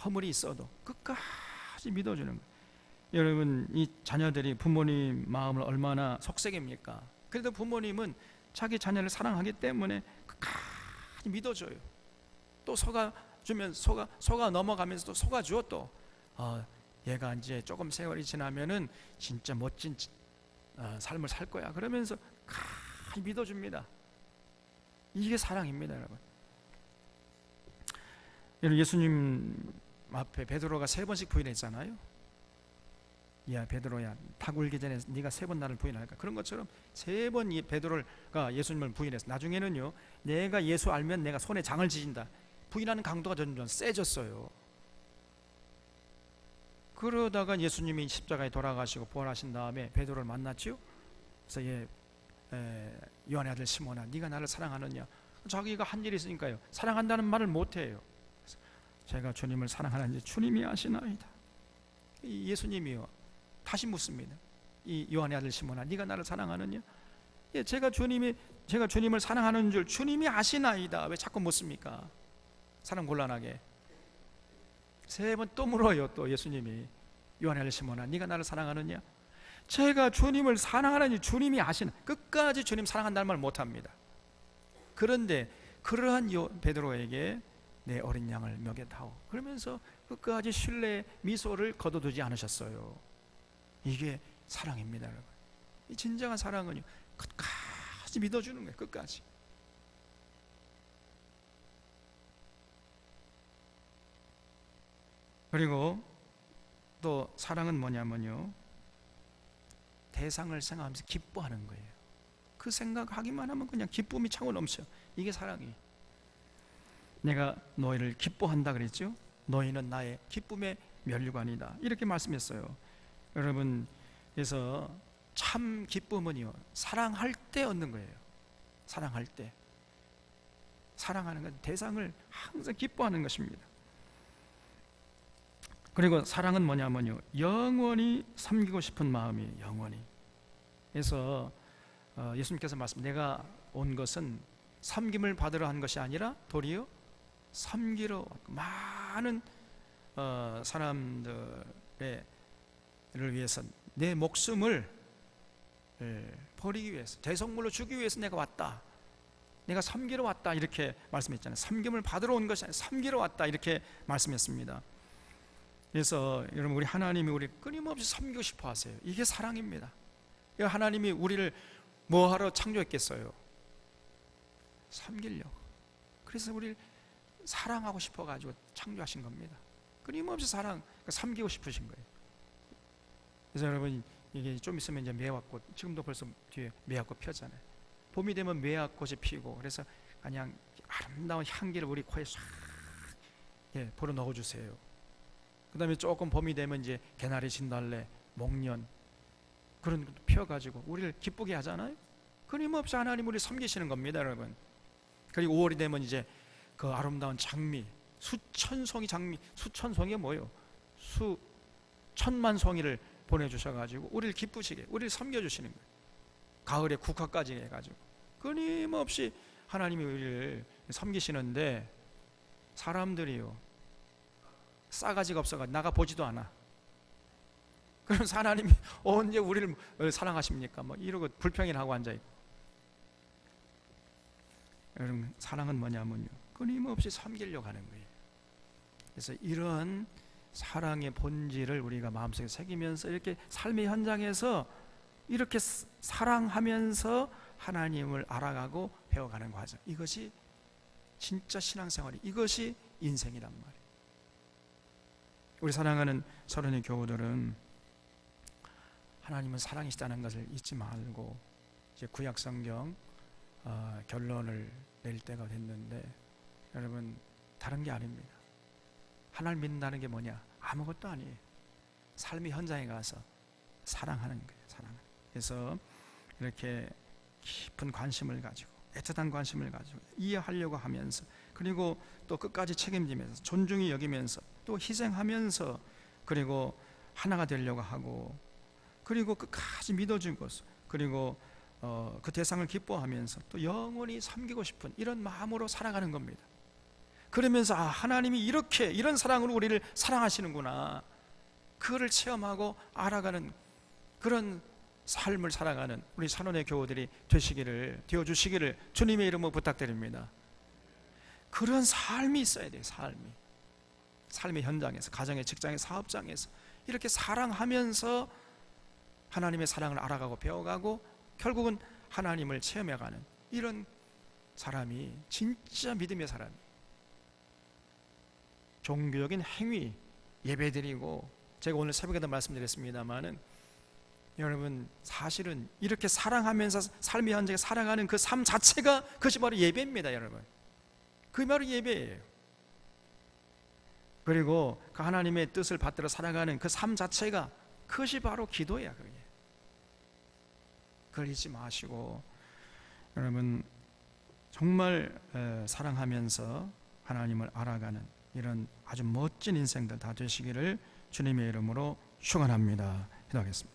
허물이 있어도 끝까지 믿어주는 거예요. 여러분, 이 자녀들이 부모님 마음을 얼마나 속삭입니까? 그래도 부모님은 자기 자녀를 사랑하기 때문에 끝까지 믿어줘요. 또 속아주면 속아 넘어가면서 또 속아줘. 또 얘가 이제 조금 세월이 지나면은 진짜 멋진 삶을 살 거야, 그러면서 끝까지 믿어줍니다. 이게 사랑입니다, 여러분. 예수님 앞에 베드로가 3번씩 부인했잖아요. 야 베드로야, 닭 울기 전에 네가 3번 나를 부인할까? 그런 것처럼 3번 베드로가 예수님을 부인했어. 나중에는요, 내가 예수 알면 내가 손에 장을 지진다, 부인하는 강도가 점점 세졌어요. 그러다가 예수님이 십자가에 돌아가시고 부활하신 다음에 베드로를 만났지요. 그래서 요한의 아들 시몬아, 네가 나를 사랑하느냐? 자기가 한 일이 있으니까요, 사랑한다는 말을 못해요. 제가 주님을 사랑하는지 주님이 아시나이다. 예수님이요, 다시 묻습니다. 이 요한의 아들 시몬아, 네가 나를 사랑하느냐? 제가 주님을 사랑하는 줄 주님이 아시나이다. 왜 자꾸 묻습니까? 사람 곤란하게. 3번 또 물어요. 또 예수님이, 요한의 아들 시몬아, 네가 나를 사랑하느냐? 제가 주님을 사랑하는지 주님이 아시나. 끝까지 주님 사랑한다는 말 못합니다. 그런데 그러한 베드로에게 내 어린 양을 먹여다오, 그러면서 끝까지 신뢰의 미소를 거둬두지 않으셨어요. 이게 사랑입니다, 여러분. 이 진정한 사랑은요, 끝까지 믿어주는 거예요. 끝까지. 그리고 또 사랑은 뭐냐면요, 대상을 생각하면서 기뻐하는 거예요. 그 생각하기만 하면 그냥 기쁨이 차고 넘쳐. 이게 사랑이에요. 내가 너희를 기뻐한다 그랬죠? 너희는 나의 기쁨의 면류관이다, 이렇게 말씀했어요. 여러분, 그래서 참 기쁨은요, 사랑할 때 얻는 거예요. 사랑할 때. 사랑하는 건 대상을 항상 기뻐하는 것입니다. 그리고 사랑은 뭐냐면요, 영원히 섬기고 싶은 마음이, 영원히. 그래서 예수님께서 내가 온 것은 섬김을 받으러 한 것이 아니라 도리어 섬기러, 많은 사람들을 위해서 내 목숨을 버리기 위해서, 대성물로 주기 위해서 내가 왔다, 내가 섬기러 왔다, 이렇게 말씀했잖아요. 섬김을 받으러 온 것이 아니라 섬기러 왔다, 이렇게 말씀했습니다. 그래서 여러분, 우리 하나님이 우리 끊임없이 섬기고 싶어 하세요. 이게 사랑입니다. 하나님이 우리를 뭐하러 창조했겠어요? 섬기려고. 그래서 우리를 사랑하고 싶어가지고 창조하신 겁니다. 끊임없이 섬기고 싶으신 거예요. 그래서 여러분, 이게 좀 있으면 이제 매화꽃, 지금도 벌써 뒤에 매화꽃 펴잖아요. 봄이 되면 매화꽃이 피고, 그래서 그냥 아름다운 향기를 우리 코에 싹 불어 넣어주세요. 그 다음에 조금 봄이 되면 이제 개나리, 진달래, 목련, 그런 것도 피어가지고 우리를 기쁘게 하잖아요. 끊임없이 하나님 우리 섬기시는 겁니다, 여러분. 그리고 5월이 되면 이제 그 아름다운 장미, 수천 송이 장미, 수천 송이가 뭐예요? 수천만 송이를 보내주셔가지고 우리를 기쁘시게, 우리를 섬겨주시는 거예요. 가을에 국화까지 해가지고 끊임없이 하나님이 우리를 섬기시는데, 사람들이요 싸가지가 없어가지고 나가 보지도 않아. 그래서 하나님이 언제 우리를 사랑하십니까? 뭐 이러고 불평이나 하고 앉아있고. 여러분, 사랑은 뭐냐면요, 끊임없이 섬기려고 하는 거예요. 그래서 이런 사랑의 본질을 우리가 마음속에 새기면서 이렇게 삶의 현장에서 이렇게 사랑하면서 하나님을 알아가고 배워가는 과정, 이것이 진짜 신앙생활이, 이것이 인생이란 말이에요. 우리 사랑하는 서른의 교우들은 하나님은 사랑이시다는 것을 잊지 말고 이제 구약성경 결론을 낼 때가 됐는데, 여러분, 다른 게 아닙니다. 하나님 믿는다는 게 뭐냐? 아무것도 아니에요. 삶의 현장에 가서 사랑하는 거예요. 사랑. 그래서 이렇게 깊은 관심을 가지고, 애틋한 관심을 가지고 이해하려고 하면서, 그리고 또 끝까지 책임지면서, 존중히 여기면서, 또 희생하면서, 그리고 하나가 되려고 하고, 그리고 끝까지 믿어준 것, 그리고 그 대상을 기뻐하면서 또 영원히 섬기고 싶은 이런 마음으로 살아가는 겁니다. 그러면서 하나님이 이렇게, 이런 사랑으로 우리를 사랑하시는구나, 그거를 체험하고 알아가는 그런 삶을 살아가는 우리 산원의 교우들이 되어주시기를 주님의 이름으로 부탁드립니다. 그런 삶이 있어야 돼요. 삶의 현장에서, 가정의, 직장의, 사업장에서 이렇게 사랑하면서 하나님의 사랑을 알아가고 배워가고 결국은 하나님을 체험해가는 이런 사람이 진짜 믿음의 사람이에요. 종교적인 행위, 예배드리고, 제가 오늘 새벽에도 말씀드렸습니다마는, 여러분, 사실은 이렇게 사랑하면서 삶의 현장에 살아가는 그 삶 자체가, 그것이 바로 예배입니다. 여러분, 그게 바로 예배예요. 그리고 그 하나님의 뜻을 받들어 살아가는 그 삶 자체가, 그것이 바로 기도야. 그게. 그걸 잊지 마시고, 여러분, 정말 사랑하면서 하나님을 알아가는 이런 아주 멋진 인생들 다 되시기를 주님의 이름으로 축원합니다. 기도하겠습니다.